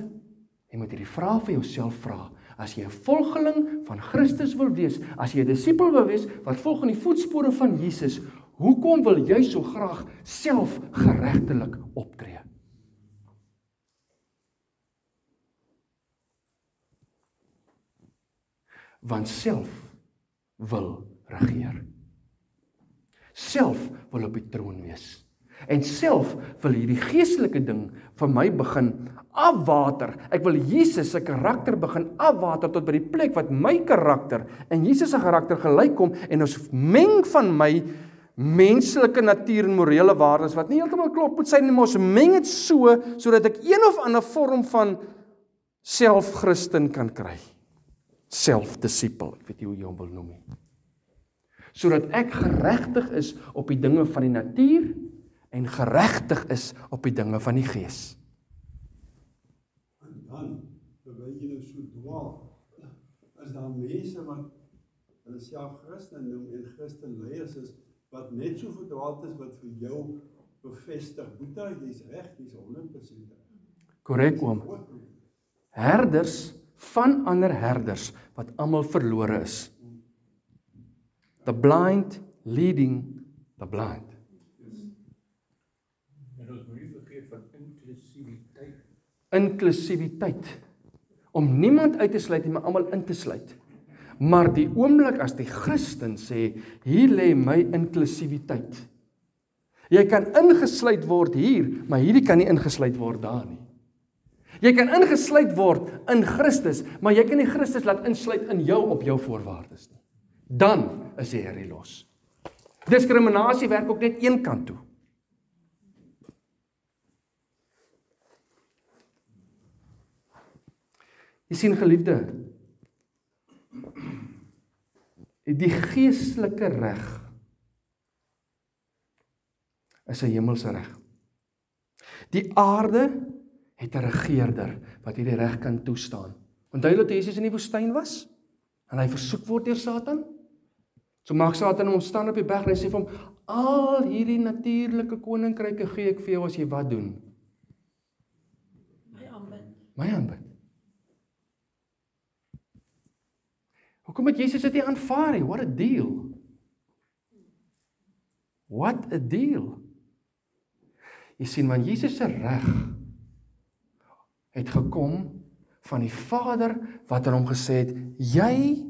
jy moet hierdie vraag vir jouself vra. As jy 'n volgeling van Christus wil wees, as jy 'n disipel wil wees wat volg in die voetspore van Jesus, hoekom wil jy so graag selfgeregtelik optree? Want self wil regeer. Self wil op die troon wees. En self wil hierdie geestelike ding vir my begin afwater. Ek wil Jesus se karakter begin afwater tot by die plek wat my karakter en Jesus se karakter gelyk kom, en ons meng van my menslike natuur en morele waardes wat nie heeltemal klop moet sy nie, maar ons meng dit sodat ek een of ander vorm van self-Christen kan kry. Self-disciple, ek weet nie hoe jy hom wil noem nie. Sodat ek geregtig is op die dinge van die natuur en geregtig is op die dinge van die gees. En dan, terwyl jy nou so dwaal, is daar mense wat hulle self Christen noem en Christen leiers is, wat net so verdwaald is, wat vir jou bevestig, Boeta, jy's reg, jy's 100% reg. Korrek, oom. Herders van ander herders, wat almal verlore is. The blind leading the blind. En ons moet nie vergeet van inklusiwiteit. Inklusiwiteit. Om niemand uit te sluit nie, maar almal in te sluit. Maar die oomblik as die Christen sê, hier lê my inklusiwiteit. Jy kan ingesluit word hier, maar hierdie kan nie ingesluit word daar nie. Jy kan ingesluit word in Christus, maar jy kan nie Christus laat insluit in jou op jou voorwaardes nie. Dan is jy hierdie los. Diskriminasie werk ook net een kant toe. Jy sien, geliefde, die geestelike reg is 'n hemelse reg. Die aarde het 'n regeerder wat hierdie reg kan toestaan. Onthou dat Jesus in die woestyn was en hy versoek word deur Satan. So maak Satan hom staan op die berg en hy sê vir hom, al hierdie natuurlike koninkryke gee ek vir jou as jy wat doen? My aanbid. Hoekom het Jesus dit nie aanvaar nie? What a deal. What a deal. Jy sien, want Jesus se reg het gekom van die Vader wat aan hom gesê het, jy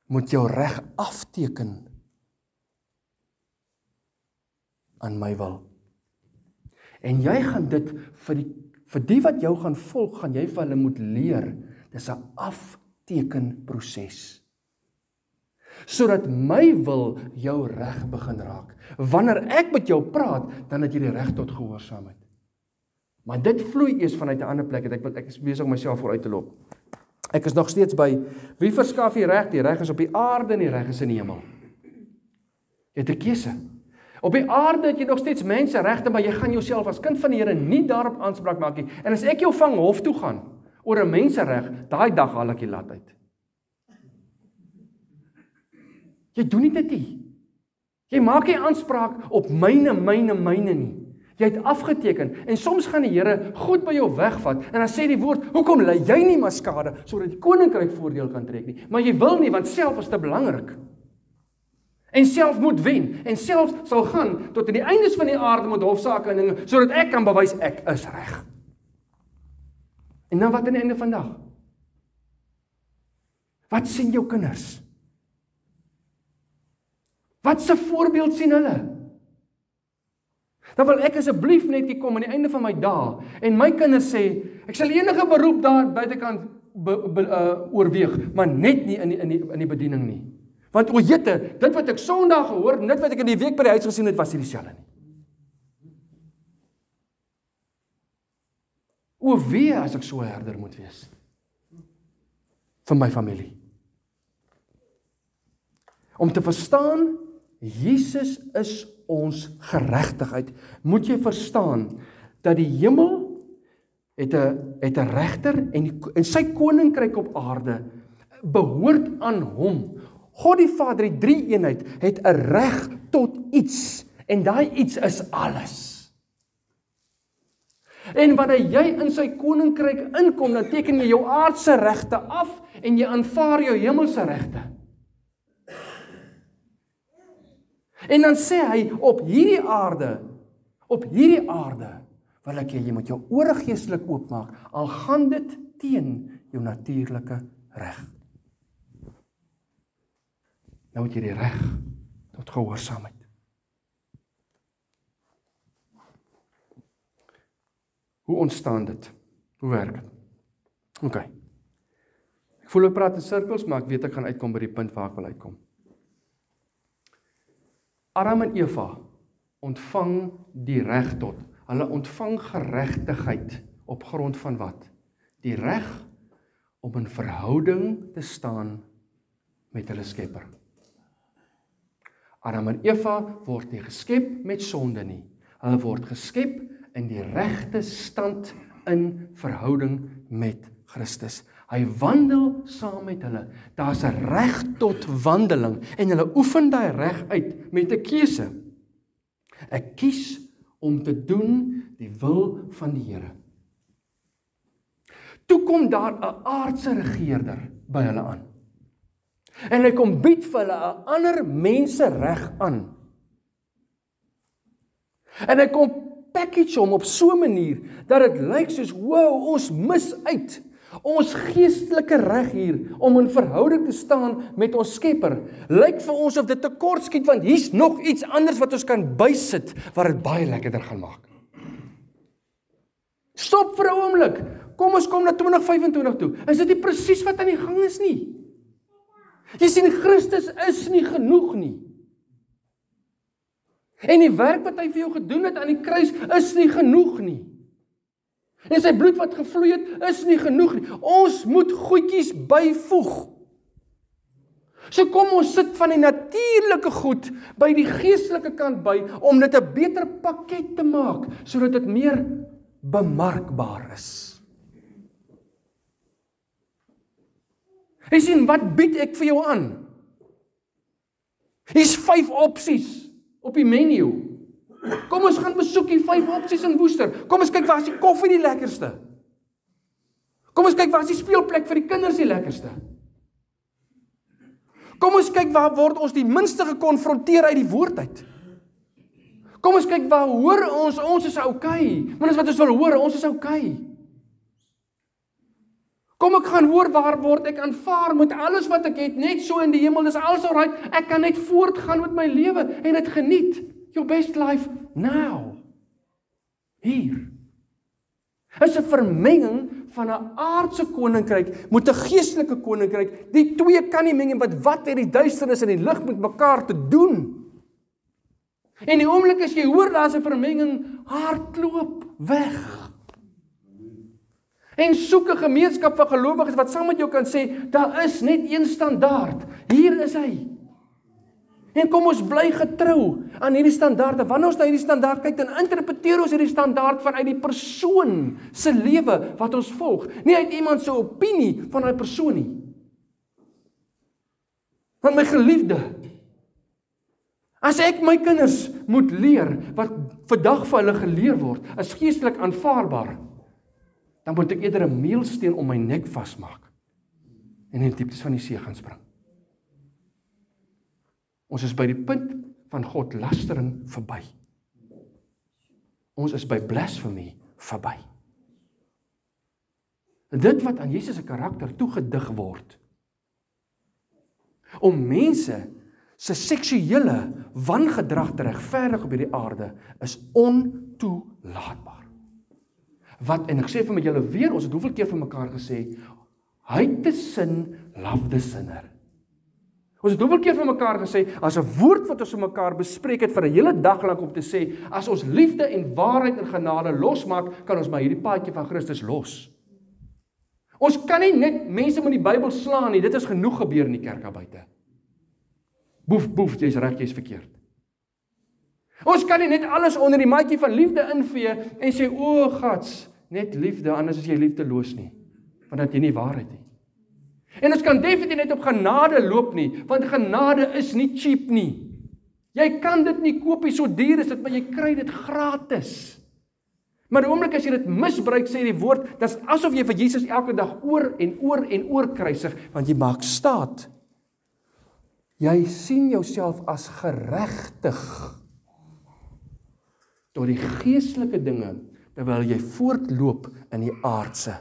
moet jou reg afteken aan my wil. En jy gaan dit vir die wat jou gaan volg, gaan jy vir hulle moet leer. Dis 'n aftekenproses. Sodat my wil jou reg begin raak. Wanneer ek met jou praat, dan het jy die reg tot gehoorsaamheid. Maar dit vloei eers vanuit 'n ander plek. Ek is besig om myself vooruit te loop. Ek is nog steeds by, wie verskaf die reg? Die reg is op die aarde en die reg is in die hemel. Jy het 'n keuse. Op die aarde het jy nog steeds menseregte, maar jy gaan jouself as kind van die Here nie daarop aanspraak maak nie. En as ek jou vang hof toe gaan oor 'n mensereg, daai dag haal ek die lat uit. Jy doen nie dit nie. Jy maak nie aanspraak op myne nie. Jy het afgeteken, en soms gaan die Here goed by jou wegvat, en dan sê die woord, hoekom lei jy nie maar skade, sodat die koninkryk voordeel kan trek nie, maar jy wil nie, want self is te belangrik, en self moet wen, en self sal gaan, tot in die eindes van die aarde met hofsaake en dinge, sodat ek kan bewys, ek is reg. En dan wat aan die einde van dag? Wat sien jou kinders? Wat se voorbeeld sien hulle? Dan wil ek asseblief net hier kom aan die einde van my dae en my kinders sê, ek sal enige beroep daar buitekant oorweeg, maar net nie in die bediening nie. Want o jette, dit wat ek Sondag gehoor en dit wat ek in die week by die huis gesien het, was nie dieselfde nie. O wee as ek so 'n herder moet wees vir my familie. Om te verstaan, Jesus is ons geregtigheid, moet jy verstaan, dat die hemel het 'n regter, en sy koninkryk op aarde, behoort aan hom. God die Vader, die drie-eenheid, het 'n reg tot iets, en daai iets is alles. En wanneer jy in sy koninkryk inkom, dan teken jy jou aardse regte af, en jy aanvaar jou hemelse regte. En dan sê hy, op hierdie aarde, wil ek jy moet jou ore geestelik oopmaak, al gaan dit teen jou natuurlike reg. Nou het jy die reg tot gehoorsaamheid. Hoe ontstaan dit? Hoe werk dit? OK. Ek voel ek praat in sirkels, maar ek weet ek gaan uitkom by die punt waar ek wil uitkom. Adam en Eva ontvang die reg tot. Hulle ontvang geregtigheid op grond van wat? Die reg om in verhouding te staan met hulle Skepper. Adam en Eva word nie geskep met sonde nie. Hulle word geskep in die regte stand in verhouding met Christus. Hy wandel saam met hulle. Daar's 'n reg tot wandeling en hulle oefen daai reg uit met 'n keuse. Ek kies om te doen die wil van die Here. Toe kom daar 'n aardse regerder by hulle aan. En hy kom bied vir hulle 'n ander mensereg aan. En hy kom package hom op so 'n manier dat dit lyk soos, wow, ons mis uit. Ons geestelike reg hier om in verhouding te staan met ons Skepper, lyk vir ons of dit tekort skiet, want hier's nog iets anders wat ons kan bysit wat dit baie lekkerder gaan maak. Stop vir 'n oomblik. Kom ons kom na 2025 toe. Is dit nie presies wat aan die gang is nie? Jy sien, Christus is nie genoeg nie. En die werk wat hy vir jou gedoen het aan die kruis is nie genoeg nie. En sy bloed wat gevloei het, is nie genoeg nie. Ons moet goedjies byvoeg. So kom ons sit van die natuurlike goed by die geestelike kant by, om dit 'n beter pakket te maak, sodat dit meer bemarkbaar is. Jy sien, wat bied ek vir jou aan? Hier's 5 opsies op die menu. Kom ons gaan besoek die 5 opsies in Woester. Kom ons kyk waar is die koffie die lekkerste. Kom ons kyk waar is die speelplek vir die kinders die lekkerste. Kom ons kyk waar word ons die minste gekonfronteer uit die woord uit. Kom ons kyk waar hoor ons is okay. Maar dis wat ons wil hoor, ons is okay. Kom ek gaan hoor waar word ek aanvaar met alles wat ek het, net so in die hemel, dis alles alright. Ek kan net voortgaan met my lewe en dit geniet. Your best life now. Hier. Is 'n vermenging van 'n aardse koninkryk met 'n geestelike koninkryk. Die twee kan nie meng, wat het die duisternis en die lig met mekaar te doen? En die oomblik as jy hoor daar's 'n vermenging, hardloop weg. En soek 'n gemeenskap van gelowiges wat saam met jou kan sê, daar is net een standaard. Hier is hy. En kom ons bly getrou aan hierdie standaarde. Wanneer ons na hierdie standaard kyk, dan interpreteer ons hierdie standaard vanuit die persoon se lewe wat ons volg. Nie uit iemand se opinie van daai persoon nie. Want my geliefde, as ek my kinders moet leer wat vandag vir hulle geleer word, is geestelik aanvaarbaar, dan moet ek eerder 'n meelsteen om my nek vasmaak en in die dieptes van die see gaan spring. Ons is by die punt van godlastering verby. Ons is by blasphemy verby. Dit wat aan Jesus se karakter toegedig word, om mense se seksuele wangedrag te regverdig op hierdie aarde, is ontoelaatbaar. Wat, en ek sê vir julle weer, ons het hoeveel keer vir mekaar gesê, hate the sin, love the sinner. Ons het hoeveel keer vir mekaar gesê, as 'n woord wat ons vir mekaar bespreek het vir 'n hele dag lank om te sê, as ons liefde en waarheid en genade losmaak, kan ons maar hierdie paadjie van Christus los. Ons kan nie net mense met die Bybel slaan nie, dit is genoeg gebeur in die kerk daar buite. Boef, boef, jy's reg, jy's verkeerd. Ons kan nie net alles onder die maatjie van liefde invee en sê, o gats, net liefde, anders is jy liefdeloos nie, want dat jy nie waarheid nie. En ons kan definitief net op genade loop nie, want genade is nie cheap nie. Jy kan dit nie koop nie, so duur is dit, maar jy kry dit gratis. Maar die oomblik as jy dit misbruik, sê die woord, dit is asof jy vir Jesus elke dag oor en oor en oor kruisig, want jy maak staat. Jy sien jouself as geregtig tot die geestelike dinge, terwyl jy voortloop in die aardse.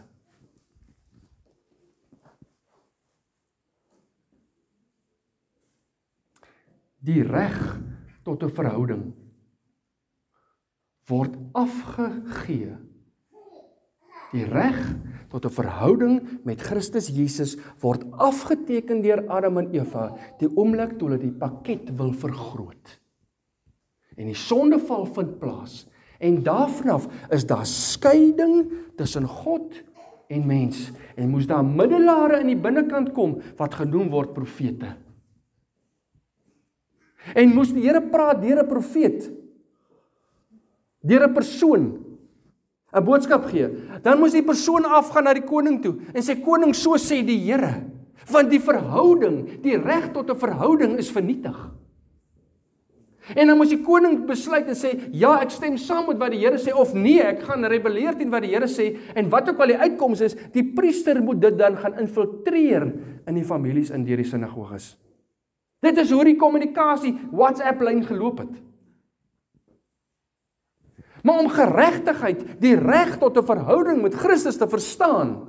Die reg tot 'n verhouding word afgegee. Die reg tot 'n verhouding met Christus Jesus word afgeteken deur Adam en Eva die oomblik toe hulle die pakket wil vergroot. En die sondeval vind plaas. En daarvanaf is daar skeiding tussen God en mens. En moes daar middelare in die binnekant kom wat genoem word profete. En moes die Here praat deur 'n profeet, deur 'n persoon, 'n boodskap gee, dan moes die persoon afgaan na die koning toe en sê, koning, so sê die Here, want die verhouding, die reg tot 'n verhouding is vernietig. En dan moes die koning besluit en sê, ja, ek stem saam met wat die Here sê, of nee, ek gaan rebelleer teen wat die Here sê, en wat ook al die uitkoms is, die priester moet dit dan gaan infiltreer in die families in deur die sinagoges. Dit is hoe die kommunikasie WhatsApp-lyn geloop het. Maar om geregtigheid, die reg tot 'n verhouding met Christus te verstaan,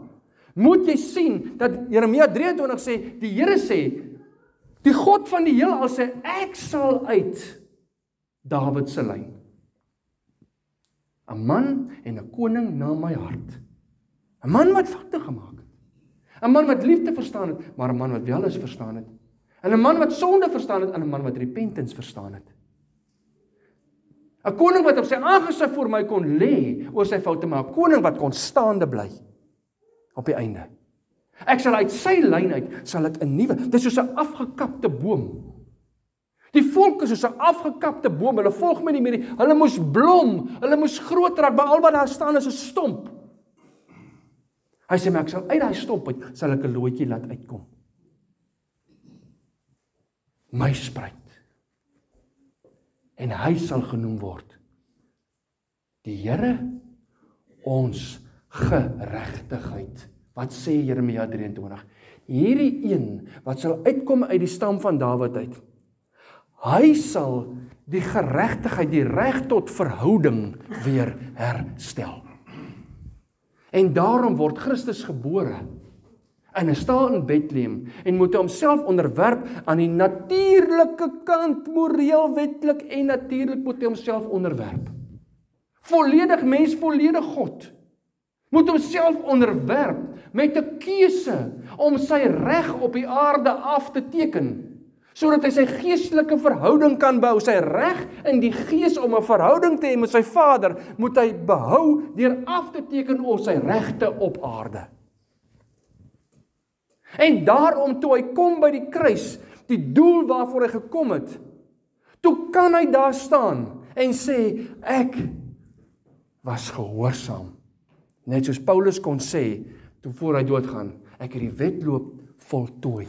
moet jy sien dat Jeremia 23 sê, die Here sê, die God van die heelal sê, ek sal uit Dawid se lyn 'n man en 'n koning na my hart. 'n Man wat foute gemaak het. 'n Man wat liefde verstaan het, maar 'n man wat welis verstaan het. En 'n man wat sonde verstaan het, en 'n man wat repentance verstaan het. 'n Koning wat op sy aangesig voor my kon lê oor sy foute, maar 'n koning wat kon staande bly op die einde. Ek sal uit sy lyn uit, sal ek 'n nuwe, dit is soos 'n afgekapte boom. Die volk is soos 'n afgekapte boom, hulle volg my nie meer nie, hulle moes blom, hulle moes groot raak, maar al wat daar staan is 'n stomp. Hy sê, maar ek sal uit daai stomp uit, sal ek 'n lootjie laat uitkom. My spruit. En hy sal genoem word die Here, ons geregtigheid. Wat sê Jeremia 23? Hierdie een wat sal uitkom uit die stam van Dawid uit, hy sal die geregtigheid, die reg tot verhouding weer herstel. En daarom word Christus gebore in 'n stal in Bethlehem en moet homself onderwerp aan die natuurlike kant, moreel, wetlik en natuurlik moet hy homself onderwerp. Volledig mens, volledig God. Moet homself onderwerp met 'n keuse om sy reg op die aarde af te teken. sodat hy sy geestelike verhouding kan behou. Sy reg in die gees om 'n verhouding te hê met sy Vader, moet hy behou deur af te teken op sy regte op aarde. En daarom toe hy kom by die kruis, die doel waarvoor hy gekom het, toe kan hy daar staan en sê, ek was gehoorsaam. Net soos Paulus kon sê, toe voor hy doodgaan, ek het die wedloop voltooi.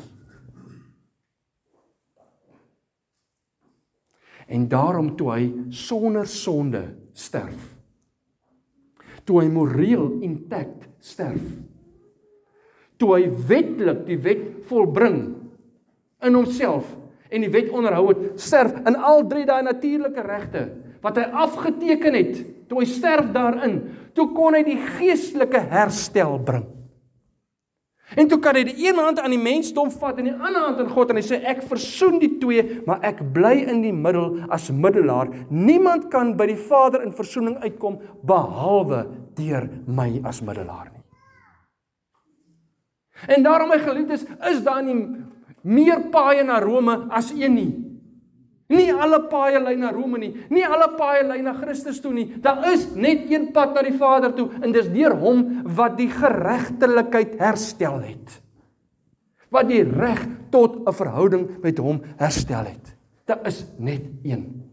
En daarom toe hy sonder sonde sterf, toe hy moreel intact sterf, toe hy wetlik die wet volbring in homself en die wet onderhou het, sterf in al 3 daai natuurlike regte wat hy afgeteken het, toe hy sterf daarin, toe kon hy die geestelike herstel bring. En toe kan hy die een hand aan die mensdom vat en die ander hand aan God en hy sê, ek versoen die twee, maar ek bly in die middel as middelaar. Niemand kan by die Vader in versoening uitkom, behalwe deur my as middelaar nie. En daarom, my geliefdes, is daar nie meer paaie na Rome as een nie. Nie alle paaie lei na Rome nie, nie alle paaie lei na Christus toe nie. Daar is net een pad na die Vader toe, en dis deur hom wat die geregtelikheid herstel het. Wat die reg tot 'n verhouding met hom herstel het. Daar is net een.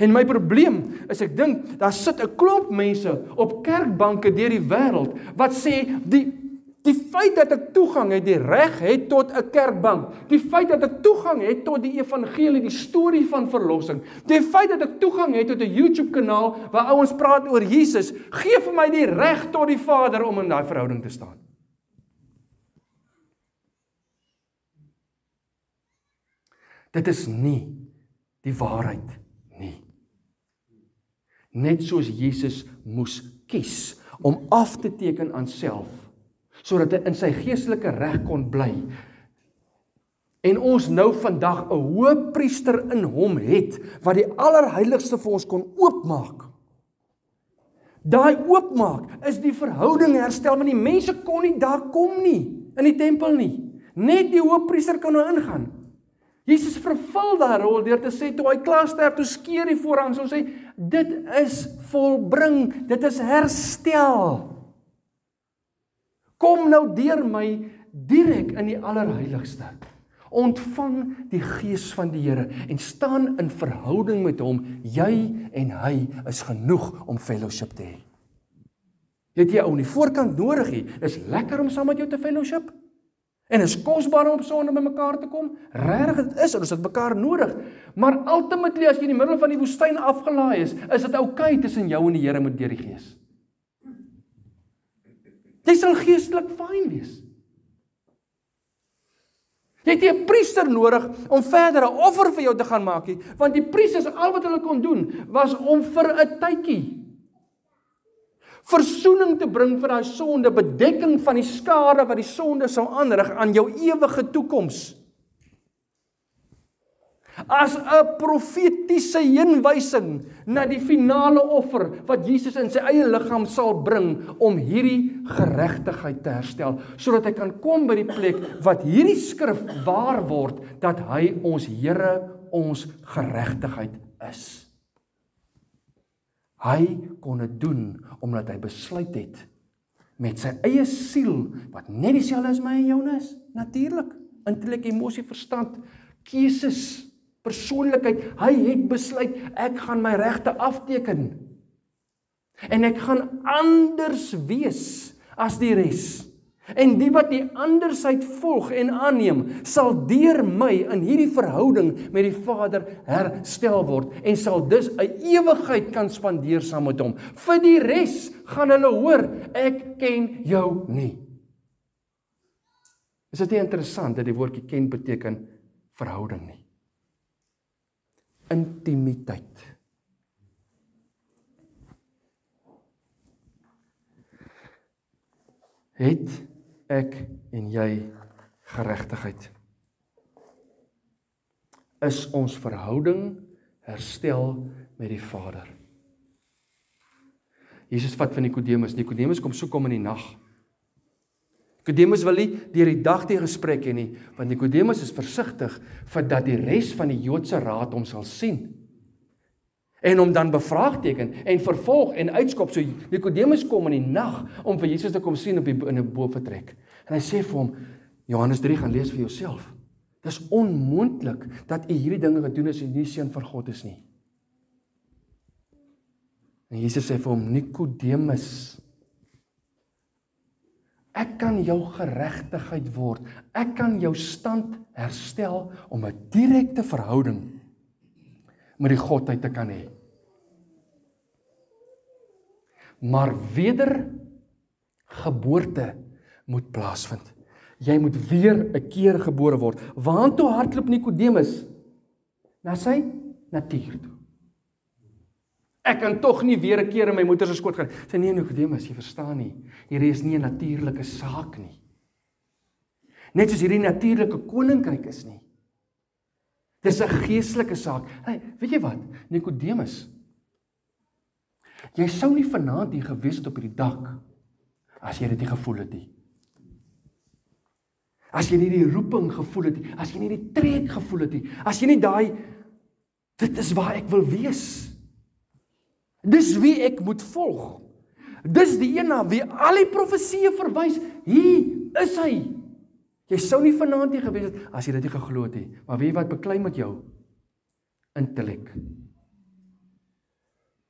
En my probleem is, ek dink, daar sit 'n klomp mense op kerkbanke deur die wêreld, wat sê, die feit dat ek toegang het, die reg het tot 'n kerkbank, die feit dat ek toegang het tot die evangelie, die storie van verlossing, die feit dat ek toegang het tot 'n YouTube kanaal waar ouens praat oor Jesus, gee vir my die reg tot die Vader om in daai verhouding te staan. Dit is nie die waarheid nie. Net soos Jesus moes kies om af te teken aan self, sodat hy in sy geestelike reg kon bly. En ons nou vandag 'n hoëpriester in hom het, wat die allerheiligste vir ons kon oopmaak. Daai oopmaak is die verhouding herstel, want die mense kon nie daar kom nie, in die tempel nie. Net die hoëpriester kan nou ingaan. Jesus vervul daai rol deur te sê, toe hy klaar sterf, toe skeer die voorhang, so sê, dit is volbring, dit is herstel. Kom nou deur my direk in die allerheiligste. Ontvang die gees van die Here en staan in verhouding met hom. Jy en hy is genoeg om fellowship te hê. Jy het jy ou in die voorkant nodig nie. Dis lekker om saam met jou te fellowship. En is kosbaar om op Sondag by mekaar te kom. Regtig dit is, ons het mekaar nodig. Maar ultimately as jy in die middel van die woestyn afgelaai is dit oukei tussen jou en die Here met deur die Gees. Jy sal geestelik fyn wees. Jy het nie 'n priester nodig om verder 'n offer vir jou te gaan maak nie, want die priesters, al wat hulle kon doen, was om vir 'n tydjie versoening te bring vir daai sonde, bedekking van die skade wat die sonde sou aanrig aan jou ewige toekoms. As 'n profetiese heenwysing na die finale offer wat Jesus in sy eie liggaam sal bring om hierdie geregtigheid te herstel, sodat hy kan kom by die plek wat hierdie skrif waar word, dat hy ons Here, ons geregtigheid is. Hy kon dit doen omdat hy besluit het met sy eie siel, wat net dieselfde as my en joune is, natuurlik, intellek, emosie, verstand, keuses, persoonlikheid. Hy het besluit, ek gaan my regte afteken. En ek gaan anders wees as die res. En die wat die andersheid volg en aanneem, sal deur my in hierdie verhouding met die Vader herstel word en sal dus 'n ewigheid kan spandeer saam met hom. Vir die res gaan hulle hoor, ek ken jou nie. Is dit nie interessant dat die woordjie ken beteken verhouding nie? Intimiteit. Het ek en jy geregtigheid? Is ons verhouding herstel met die Vader? Jesus vat van Nikodemus. Nikodemus kom soek hom in die nag. Nikodemus wil nie deur die dag die gesprek hê nie, want Nikodemus is versigtig vir dat die res van die Joodse raad hom sal sien. En hom dan bevraagteken en vervolg en uitskop. So Nikodemus kom in die nag om vir Jesus te kom sien in 'n boventrek. En hy sê vir hom, Johannes 3 gaan lees vir jouself. Dis onmoontlik dat u hierdie dinge gedoen as u nie seun van God is nie. En Jesus sê vir hom, Nikodemus, ek kan jou geregtigheid word. Ek kan jou stand herstel om 'n direkte verhouding met die Godheid te kan hê. Maar wedergeboorte moet plaasvind. Jy moet weer 'n keer gebore word. Waartoe hardloop Nikodemus? Na sy natuur toe. Ek kan tog nie weer 'n keer in my moeder se skoot gaan. Sê nee Nikodemus, jy verstaan nie. Hierdie is nie 'n natuurlike saak nie. Net soos hierdie natuurlike koninkryk is nie. Dis 'n geestelike saak. Hey, weet jy wat? Nikodemus, jy sou nie vanaand hier gewees het op hierdie dak as jy dit nie gevoel het nie. As jy nie die roeping gevoel het nie, as jy nie die trek gevoel het nie, as jy nie daai, dit is waar ek wil wees. Dis wie ek moet volg. Dis die een na wie al die profesieë verwys. Hier is hy. Jy sou nie vanaand hier gewees het as jy dit nie geglo het nie. Maar weet jy wat beklei met jou? Intellek.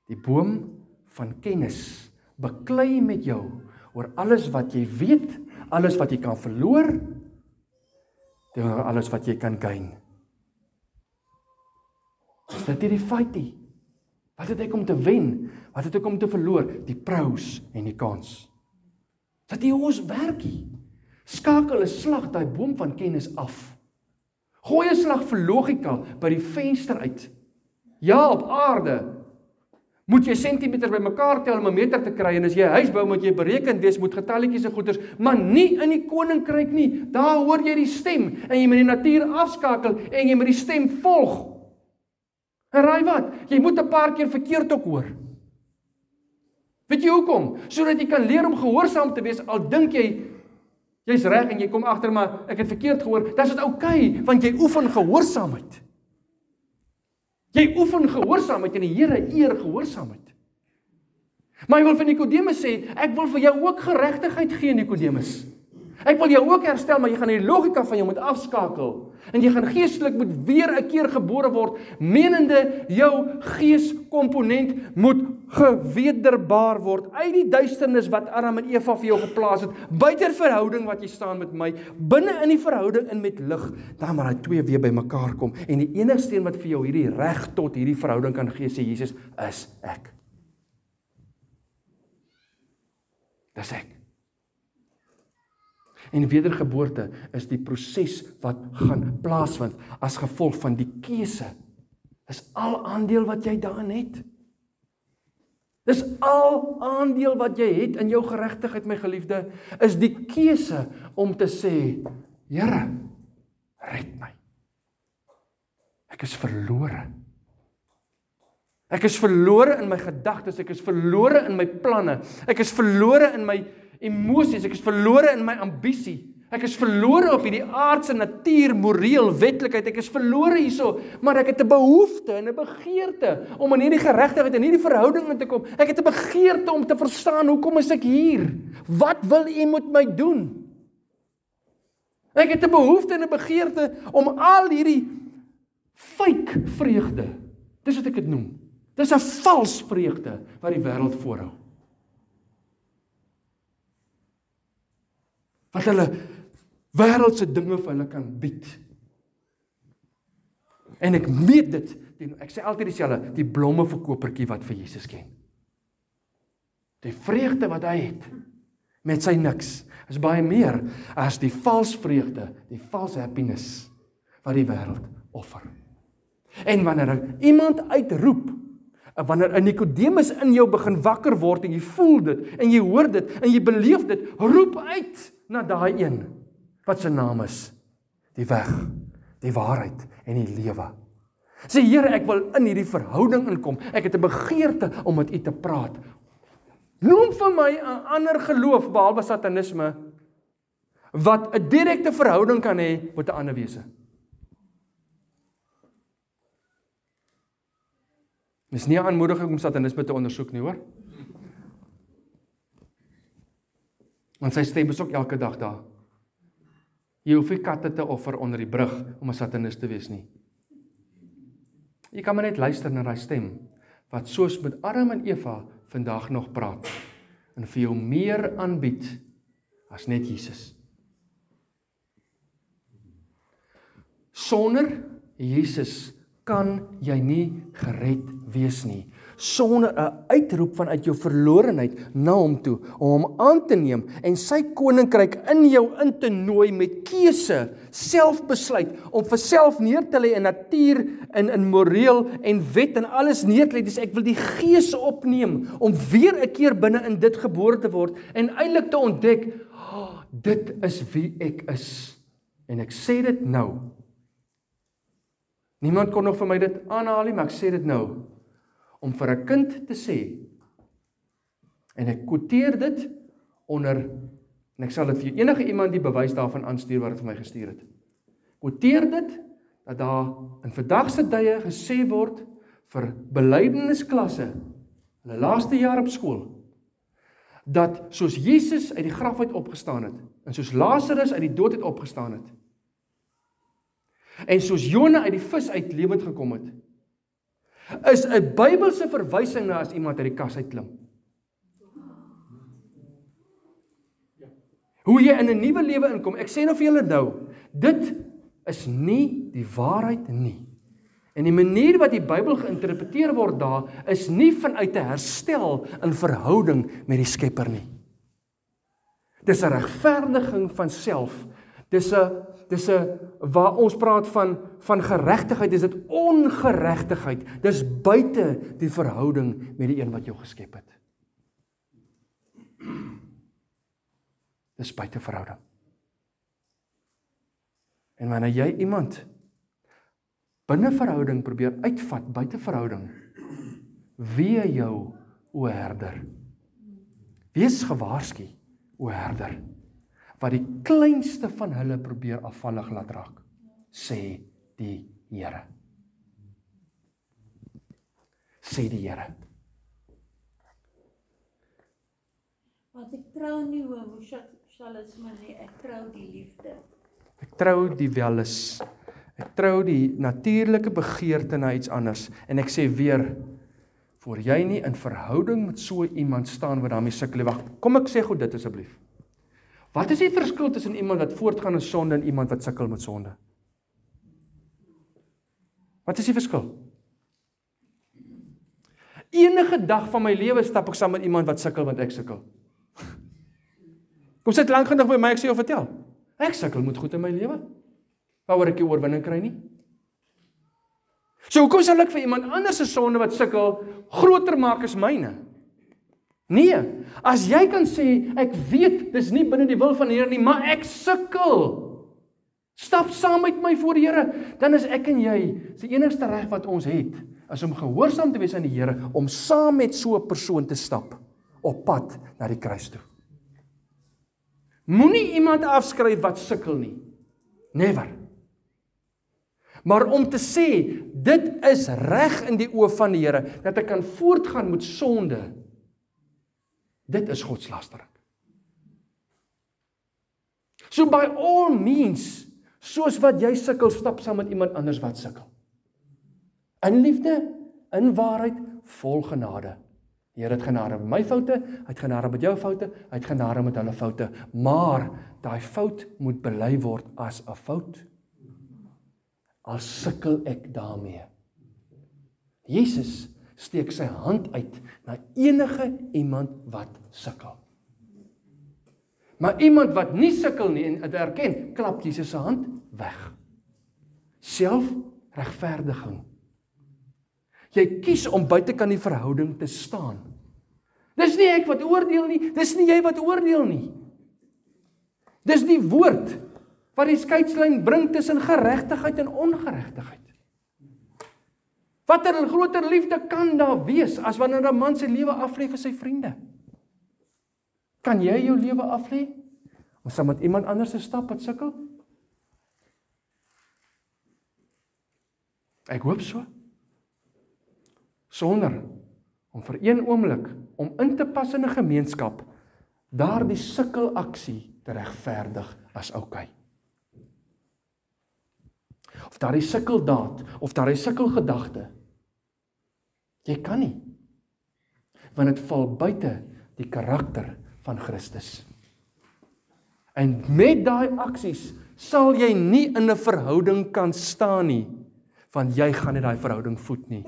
Die boom van kennis beklei met jou oor alles wat jy weet, alles wat jy kan verloor, teenoor alles wat jy kan gain. Is dit nie die feit nie? Wat het ek om te wen? Wat het ek om te verloor? Die prous en die kans. Dat nie ons werkie. Skakel 'n slag daai boom van kennis af. Gooi 'n slag vir logika by die venster uit. Ja, op aarde moet jy sentimeter bymekaar tel om 'n meter te kry, en as jy 'n huis bou, moet jy berekend wees met getalletjies en goeders, maar nie in die koninkryk nie. Daar hoor jy die stem en jy moet die natuur afskakel en jy moet die stem volg. En raai wat? Jy moet 'n paar keer verkeerd ook hoor. Weet jy hoekom? Sodat jy kan leer om gehoorsaam te wees, al dink jy's reg en jy kom agter maar ek het verkeerd gehoor. Dit is oukei, want jy oefen gehoorsaamheid. Jy oefen gehoorsaamheid en die Here eer gehoorsaamheid. Maar hy wil vir Nikodemus sê, ek wil vir jou ook geregtigheid gee, Nikodemus. Ek wil jou ook herstel, maar jy gaan die logika van jou moet afskakel. En jy gaan geestelik moet weer 'n keer gebore word, menende jou geeskomponent moet gewederbaar word uit die duisternis wat Adam en Eva vir jou geplaas het, buite verhouding wat jy staan met my, binne in die verhouding in met lig, dan maar hy twee weer by mekaar kom. En die enigste een wat vir jou hierdie reg tot hierdie verhouding kan gee, sê Jesus, is ek. Dis ek. En wedergeboorte is die proses wat gaan plaasvind as gevolg van die keuse. Dis al aandeel wat jy daarin het. Dis al aandeel wat jy het in jou geregtigheid, my geliefde, is die keuse om te sê, Here, red my. Ek is verlore. Ek is verlore in my gedagtes, ek is verlore in my planne, ek is verlore in my emosies, ek is verlore in my ambisie, ek is verlore op hierdie aardse natuur, moreel, wetlikheid, ek is verlore hierso, maar ek het 'n behoefte en 'n begeerte om in hierdie geregtigheid en hierdie verhouding in te kom. Ek het 'n begeerte om te verstaan, hoekom is ek hier? Wat wil U met my doen? Ek het 'n behoefte en 'n begeerte om al hierdie fake vreugde, dis wat ek dit noem, dis 'n vals vreugde wat die wêreld voorhou. Wat hulle wêreldse dinge vir hulle kan bied. En ek meet dit, ek sê altyd dieselfde, die blommeverkopertjie wat vir Jesus ken. Die vreugde wat hy het, met sy niks, is baie meer as die vals vreugde, die vals happiness, wat die wêreld offer. En wanneer iemand uitroep, wanneer 'n Nikodemus in jou begin wakker word, en jy voel dit, en jy hoor dit, en jy beleef dit, roep uit na daai een, wat sy naam is, die weg, die waarheid en die lewe. Sê, Here, ek wil in hierdie verhouding inkom, ek het 'n begeerte om met U te praat. Noem vir my 'n ander geloof, behalwe satanisme, wat 'n direkte verhouding kan hê met 'n ander wese. Dis nie 'n aanmoediging om satanisme te ondersoek nie, hoor. Want sy stem is ook elke dag daar. Jy hoef nie katte te offer onder die brug om 'n satanist te wees nie. Jy kan maar net luister na daai stem, wat soos met Adam en Eva vandag nog praat, en vir jou meer aanbied as net Jesus. Sonder Jesus kan jy nie gered wees nie. Sonder 'n uitroep vanuit jou verlorenheid na hom toe, om hom aan te neem en sy koninkryk in jou in te nooi met keuse, selfbesluit, om vir self neer te lê in natuur, in moreel en wet en alles neer te lê. Dus ek wil die Gees opneem, om weer 'n keer binne in dit gebore te word, en eintlik te ontdek, dit is wie ek is. En ek sê dit nou. Niemand kon nog vir my dit aanhaal nie, maar ek sê dit nou. Om vir 'n kind te sê, en ek quoteer dit onder, en ek sal dit vir enige iemand die bewys daarvan aanstuur wat het vir my gestuur het. Quoteer dit, dat daar in vandag se tye gesê word, vir belydenisklasse, hulle laaste jaar op skool, dat soos Jesus uit die graf uit opgestaan het, en soos Lazarus uit die dood het opgestaan het, en soos Jona uit die vis uit lewend gekom het, is 'n Bybelse verwysing na as iemand uit die kas uitklim. Hoe jy in 'n nuwe lewe inkom, ek sê nou vir julle nou, dit is nie die waarheid nie. En die manier wat die Bybel geïnterpreteer word daar, is nie vanuit 'n herstel in verhouding met die Skepper nie. Dis 'n regverdiging van self. Dis 'n waar ons praat van geregtigheid, is dit ongeregtigheid. Dis buite die verhouding met die een wat jou geskep het. Dis buite verhouding. En wanneer jy iemand binne verhouding probeer uitvat, buite verhouding, wee jou, o herder. Wees gewaarsku, o herder, wat die kleinste van hulle probeer afvallig laat raak, sê die Here. Sê die Here. Want ek trou nie homoseksualisme nie, ek trou die liefde. Ek trou die welis. Ek trou die natuurlike begeerte na iets anders. En ek sê weer, voor jy nie in verhouding met so iemand staan wat daarmee sukkel. Wag, kom ek sê goed dit asseblief. Wat is die verskil tussen iemand wat voortgaan in sonde en iemand wat sukkel met sonde? Wat is die verskil? Enige dag van my lewe stap ek saam met iemand wat sukkel want ek sukkel. Kom sit lank genoeg by my, ek sê jou vertel. Ek sukkel met goed in my lewe. Waaroor ek die oorwinning kry nie. So hoekom sal ek vir iemand anders se sonde wat sukkel groter maak as myne? Nee, as jy kan sê, ek weet, dis nie binne die wil van die Here nie, maar ek sukkel. Stap saam met my voor die Here, dan is ek en jy, die enigste reg wat ons het, is om gehoorsaam te wees aan die Here, om saam met so 'n persoon te stap, op pad na die kruis toe. Moenie iemand afskryf wat sukkel nie. Never. Maar om te sê, dit is reg in die oë van die Here, dat ek kan voortgaan met sonde, dit is godslastering. So by all means, soos wat jy sukkel, stap saam met iemand anders wat sukkel. In liefde, in waarheid, vol genade. Die Here het genade met my foute, hy het genade met jou foute, hy het genade met hulle foute, maar daai fout moet bely word as 'n fout. Al sukkel ek daarmee. Jesus steek sy hand uit na enige iemand wat sukkel. Maar iemand wat nie sukkel nie en dit erken, klap Jesus se hand weg. Selfregverdiging. Jy kies om buitekant die verhouding te staan. Dis nie ek wat oordeel nie, dis nie jy wat oordeel nie. Dis die woord wat die skeidslyn bring tussen geregtigheid en ongeregtigheid. Watter groter liefde kan daar wees as wanneer 'n man sy lewe aflê vir sy vriende? Kan jy jou lewe aflê Om saam met iemand anders te stap wat sukkel? Ek hoop so. Sonder om vir een oomblik om in te pas in 'n gemeenskap, daardie sukkelaksie te regverdig as oukei. Of daardie sukkeldaad, of daardie sukkelgedagte. Jy kan nie. Want dit val buite die karakter van Christus. En met daai aksies sal jy nie in 'n verhouding kan staan nie, want jy gaan nie daai verhouding voed nie.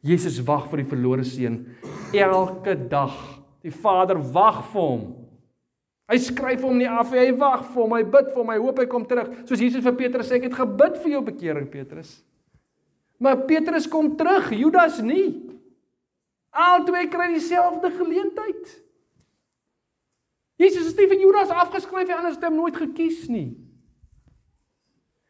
Jesus wag vir die verlore seun elke dag. Die Vader wag vir hom. Hy skryf hom nie af, hy wag vir hom, hy bid vir hom, hy hoop hy kom terug. Soos Jesus vir Petrus sê, ek het gebid vir jou bekering, Petrus. Maar Petrus kom terug, Judas nie. Albei kry dieselfde geleentheid. Jesus is nie vir Judas afgeskryf, anders het hy hom nooit gekies nie.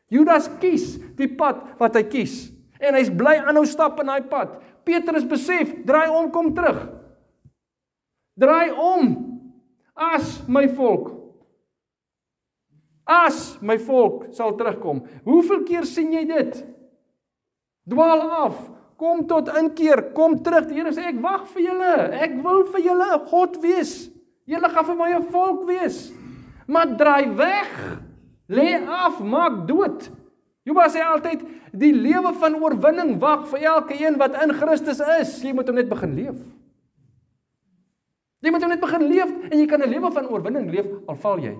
Judas kies die pad wat hy kies. En hy's bly aanhou stap in daai pad. Petrus besef, draai om, kom terug. Draai om. As my volk sal terugkom. Hoeveel keer sien jy dit? Dwaal af, kom tot inkeer, kom terug. Die Here sê, ek wag vir julle, ek wil vir julle 'n God wees. Julle gaan vir my 'n volk wees. Maar draai weg, lê af, maak dood. Joba sê altyd, die lewe van oorwinning wag vir elke een wat in Christus is. Jy moet hom net begin leef. Jy moet hom net begin leef, en jy kan 'n lewe van oorwinning leef, al val jy.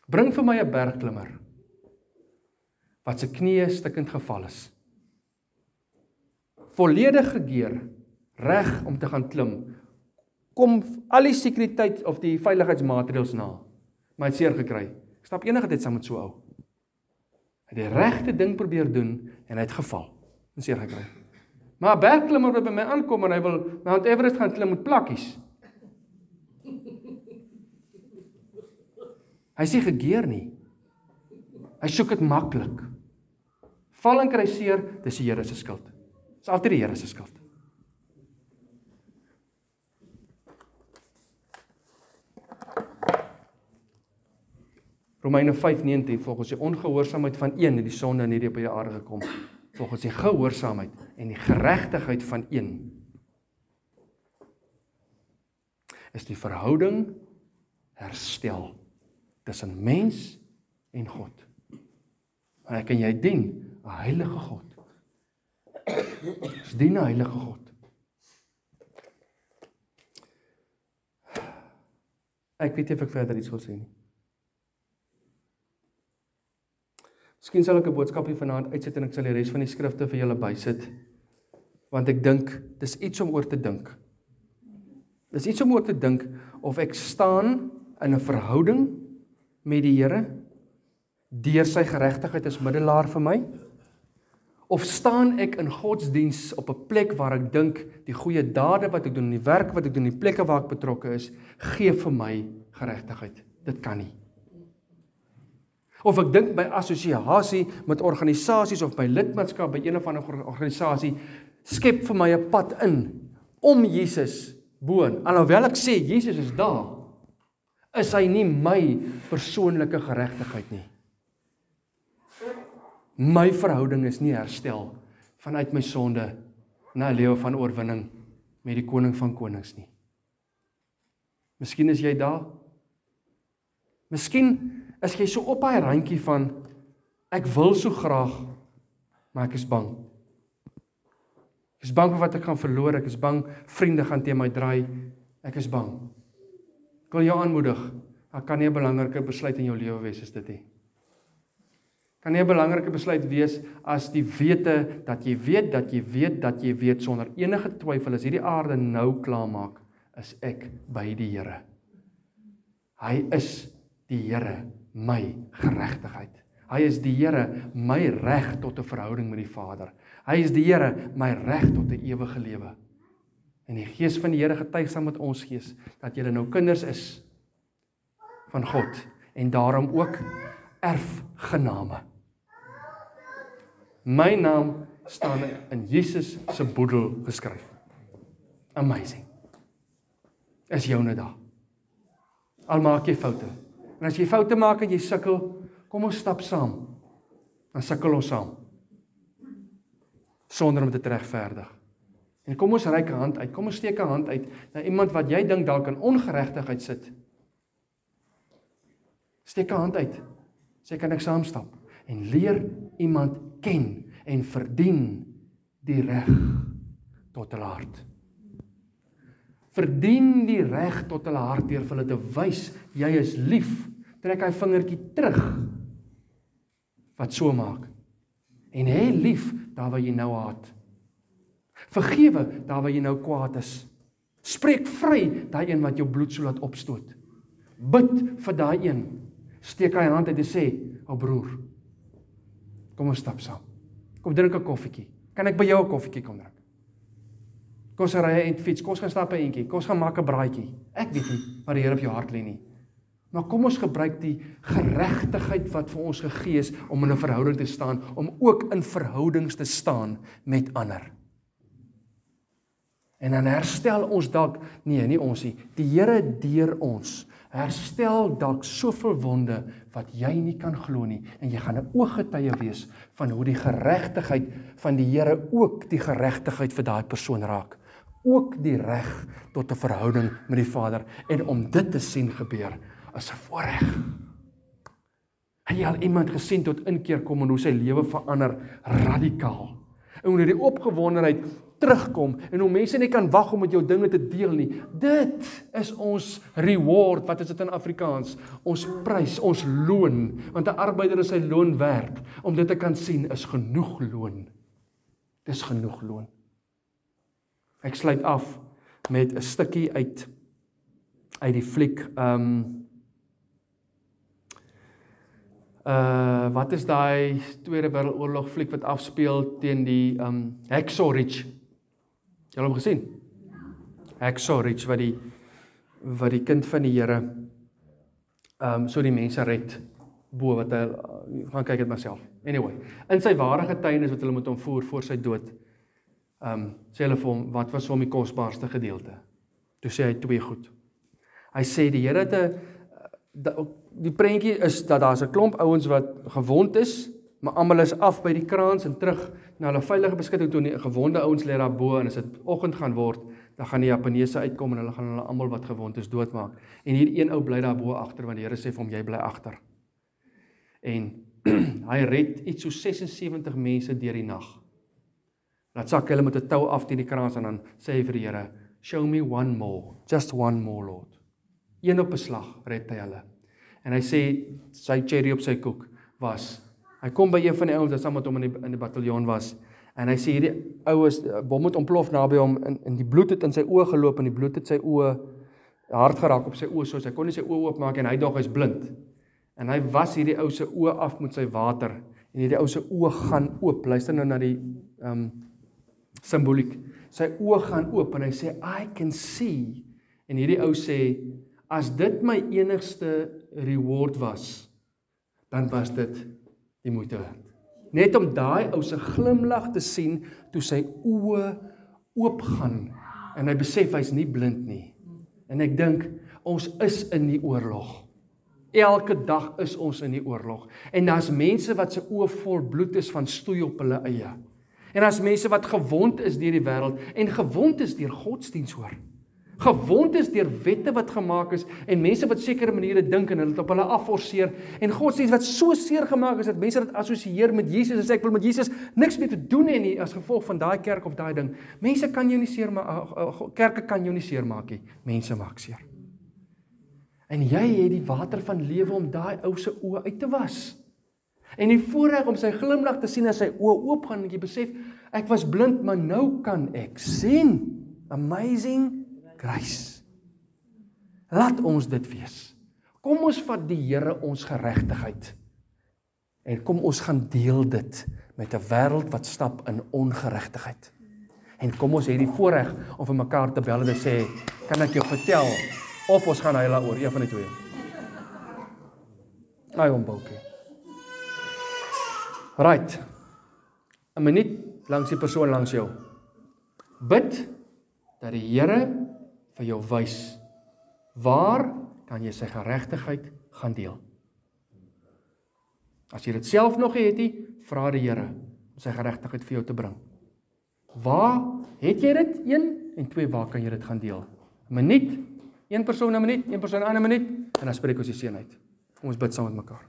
Bring vir my 'n bergklimmer, wat sy knieë stikkend geval is. Volledig gegeer, reg om te gaan klim. Kom al die sekuriteit of die veiligheidsmaatreëls na. Maar hy het seer gekry. Ek stap enige tyd saam met so ou. Hy het die regte ding probeer doen, en hy het geval. En seer gekry. Maar 'n bergklimmer wat by my aankom en hy wil Mount Everest gaan klim met plakkies. Hy is nie gegeer nie. Hy soek dit maklik. Val en kry seer, dis die Here se skuld. Dis altyd die Here se skuld. Romeine 5:19, volgens die ongehoorsaamheid van een het die sonde in hierdie op die aarde gekom. Volgens die gehoorsaamheid en die geregtigheid van een is die verhouding herstel tussen mens en God. En ek en jy dien 'n heilige God. Ons dien 'n heilige God. Ek weet nie of ek verder iets wil sê nie. Miskien sal ek 'n boodskapie vanaand uitsit en ek sal die res van die skrifte vir julle bysit. Want ek dink, dis iets om oor te dink. Dis iets om oor te dink of ek staan in 'n verhouding met die Here deur sy geregtigheid as middelaar vir my, of staan ek in godsdiens op 'n plek waar ek dink die goeie dade wat ek doen, die werk wat ek doen, die plekke waar ek betrokke is, gee vir my geregtigheid. Dit kan nie. Of ek dink by assosiasie met organisasies of by lidmaatskap by een of ander organisasie, skep vir my 'n pad in om Jesus boon. Alhoewel ek sê Jesus is daar, is hy nie my persoonlike geregtigheid nie. My verhouding is nie herstel vanuit my sonde na 'n lewe van oorwinning met die koning van konings nie. Miskien is jy daar. Miskien is jy so op daai randjie van ek wil so graag, maar ek is bang. Ek is bang vir wat ek gaan verloor, ek is bang vriende gaan teen my draai, ek is bang. Ek wil jou aanmoedig, daar kan nie 'n belangrike besluit in jou lewe wees as dit nie. Kan nie 'n belangrike besluit wees as die wete dat jy weet, dat jy weet, dat jy weet sonder enige twyfel, as hierdie aarde nou klaarmaak, is ek by die Here. Hy is die Here, my geregtigheid. Hy is die Here, my reg tot 'n verhouding met die Vader. Hy is die Here, my reg tot 'n ewige lewe. En die Gees van die Here getuig saam met ons gees, dat julle nou kinders is van God, en daarom ook erfgename. My naam staan in Jesus se boedel geskryf. Amazing. is joune daar. Al maak jy foute. En as jy foute maak en jy sukkel, kom ons stap saam. Dan sukkel ons saam. Sonder om dit te regverdig. En kom ons reik 'n hand uit, kom ons steek 'n hand uit na iemand wat jy dink dalk in ongeregtigheid sit. Steek 'n hand uit. Sê, kan ek saamstap? En leer iemand ken en verdien die reg tot hulle hart. Verdien die reg tot hulle hart deur vir hulle te wys, jy is lief. Trek hy vingertjie terug wat so maak. En hê lief daar waar jy nou haat. Vergewe daar waar jy nou kwaad is. Spreek vry daai een wat jou bloed so laat opstoot. Bid vir daai een. Steek hy hand uit en sê, o broer, kom ons stap saam. Kom drink 'n koffietjie. Kan ek by jou 'n koffietjie kom drink? Kom ons ry 'n fiets, kom ons gaan stap 'n entjie, kom ons gaan maak 'n braaitjie. Ek weet nie wat die Here op jou hart lê nie. Maar kom ons gebruik die geregtigheid wat vir ons gegee is om in 'n verhouding te staan, om ook in verhoudings te staan met ander. En dan herstel ons dalk, nie ons nie, die Here deur ons, herstel dalk soveel wonde wat jy nie kan glo nie, en jy gaan 'n ooggetuie wees van hoe die geregtigheid van die Here ook die geregtigheid vir daai persoon raak. Ook die reg tot 'n verhouding met die Vader, en om dit te sien gebeur, is 'n voorreg. Het jy al iemand gesien tot inkeer kom en hoe sy lewe verander radikaal? En hoe die opgewondenheid terugkom en hoe mense nie kan wag om met jou dinge te deel nie. Dit is ons reward, wat is dit in Afrikaans? Ons prys, ons loon, want 'n arbeider is sy loon werd. Om dit te kan sien is genoeg loon. Dis genoeg loon. Ek sluit af met 'n stukkie uit die fliek wat is daai Tweede Wêreldoorlog fliek wat afspeel teen die Hacksaw Ridge? Jy het hom gesien? Hacksaw Ridge wat die kind van die Here so die mense red bo wat hy gaan kyk dit myself. Anyway, in sy ware getuienis wat hulle moet hom voer voor sy dood, sê hulle vir hom, wat was vir hom die kosbaarste gedeelte? Toe sê hy 2 goed. Hy sê die Here het die prentjie is dat daar's 'n klomp ouens wat gewond is, maar almal is af by die kraans en terug na hulle veilige beskutting toe. Die gewonde ouens lê daar bo, en as dit oggend gaan word, dan gaan die Japaneese uitkom en hulle gaan hulle almal wat gewond is doodmaak. En hier een ou bly daar bo agter, want die Here sê vir hom, jy bly agter. En hy red iets so 76 mense deur die nag. Dan sak hulle met 'n tou af teen die kraans en dan sê hy vir die Here, show me one more, just one more Lord. Een op 'n slag red hy hulle. En hy sê, sy cherry op sy koek was, hy kom by een van die ouens wat saam met hom in die bataljon was, en hy sê, hierdie ouens, bom het ontplof naby hom, en die bloed het in sy oë geloop, en die bloed het sy oë hard geraak op sy oë, soos hy kon nie sy oë oopmaak, en hy dog hy's blind. En hy was hierdie ou se oë af met sy water, en hierdie ou se oë gaan oop, luister nou na die simboliek, sy oë gaan oop, en hy sê, I can see, en hierdie ou sê, as dit my enigste reward was, dan was dit die moeite werd. Net om daai ou se glimlag te sien, toe sy oë oopgaan, en hy besef hy's nie blind nie. En ek dink, ons is in die oorlog. Elke dag is ons in die oorlog. En daar's mense wat se oë vol bloed is van stoei op hulle eie. En daar's mense wat gewond is deur die wêreld, en gewond is deur godsdiens hoor. Gewond is deur wette wat gemaak is, en mense wat sekere maniere dink en hulle het op hulle afforceer, en godsdiens wat so seer gemaak is, dat mense dit assosieer met Jesus, en sê ek wil met Jesus niks meer te doen hê nie, as gevolg van daai kerk of daai ding. Mense kan jou nie seer maak, kerke kan jou nie seer maak nie, mense maak seer. En jy het die water van lewe om daai ou se oë uit te was. En die voorreg om sy glimlag te sien as sy oë oop gaan, en jy besef, ek was blind, maar nou kan ek sien. Amazing grace. Laat ons dit wees. Kom ons vat die Here ons geregtigheid, en kom ons gaan deel dit met 'n wêreld wat stap in ongeregtigheid. En kom ons het die voorreg om vir mekaar te bel en te sê, kan ek jou vertel, of ons gaan huil daaroor, een van die twee. Ai, omboukie. Right. 'n minuut langs die persoon langs jou. Bid dat die Here vir jou wys Waar kan jy sy geregtigheid gaan deel? As jy dit self nog nie het nie, vra die Here om sy geregtigheid vir jou te bring. Waar het jy dit? 1 en 2, waar kan jy dit gaan deel? 'n Minuut, een persoon 'n minuut, een persoon 'n ander minuut, en dan spreek ons die seën uit. Kom ons bid saam met mekaar.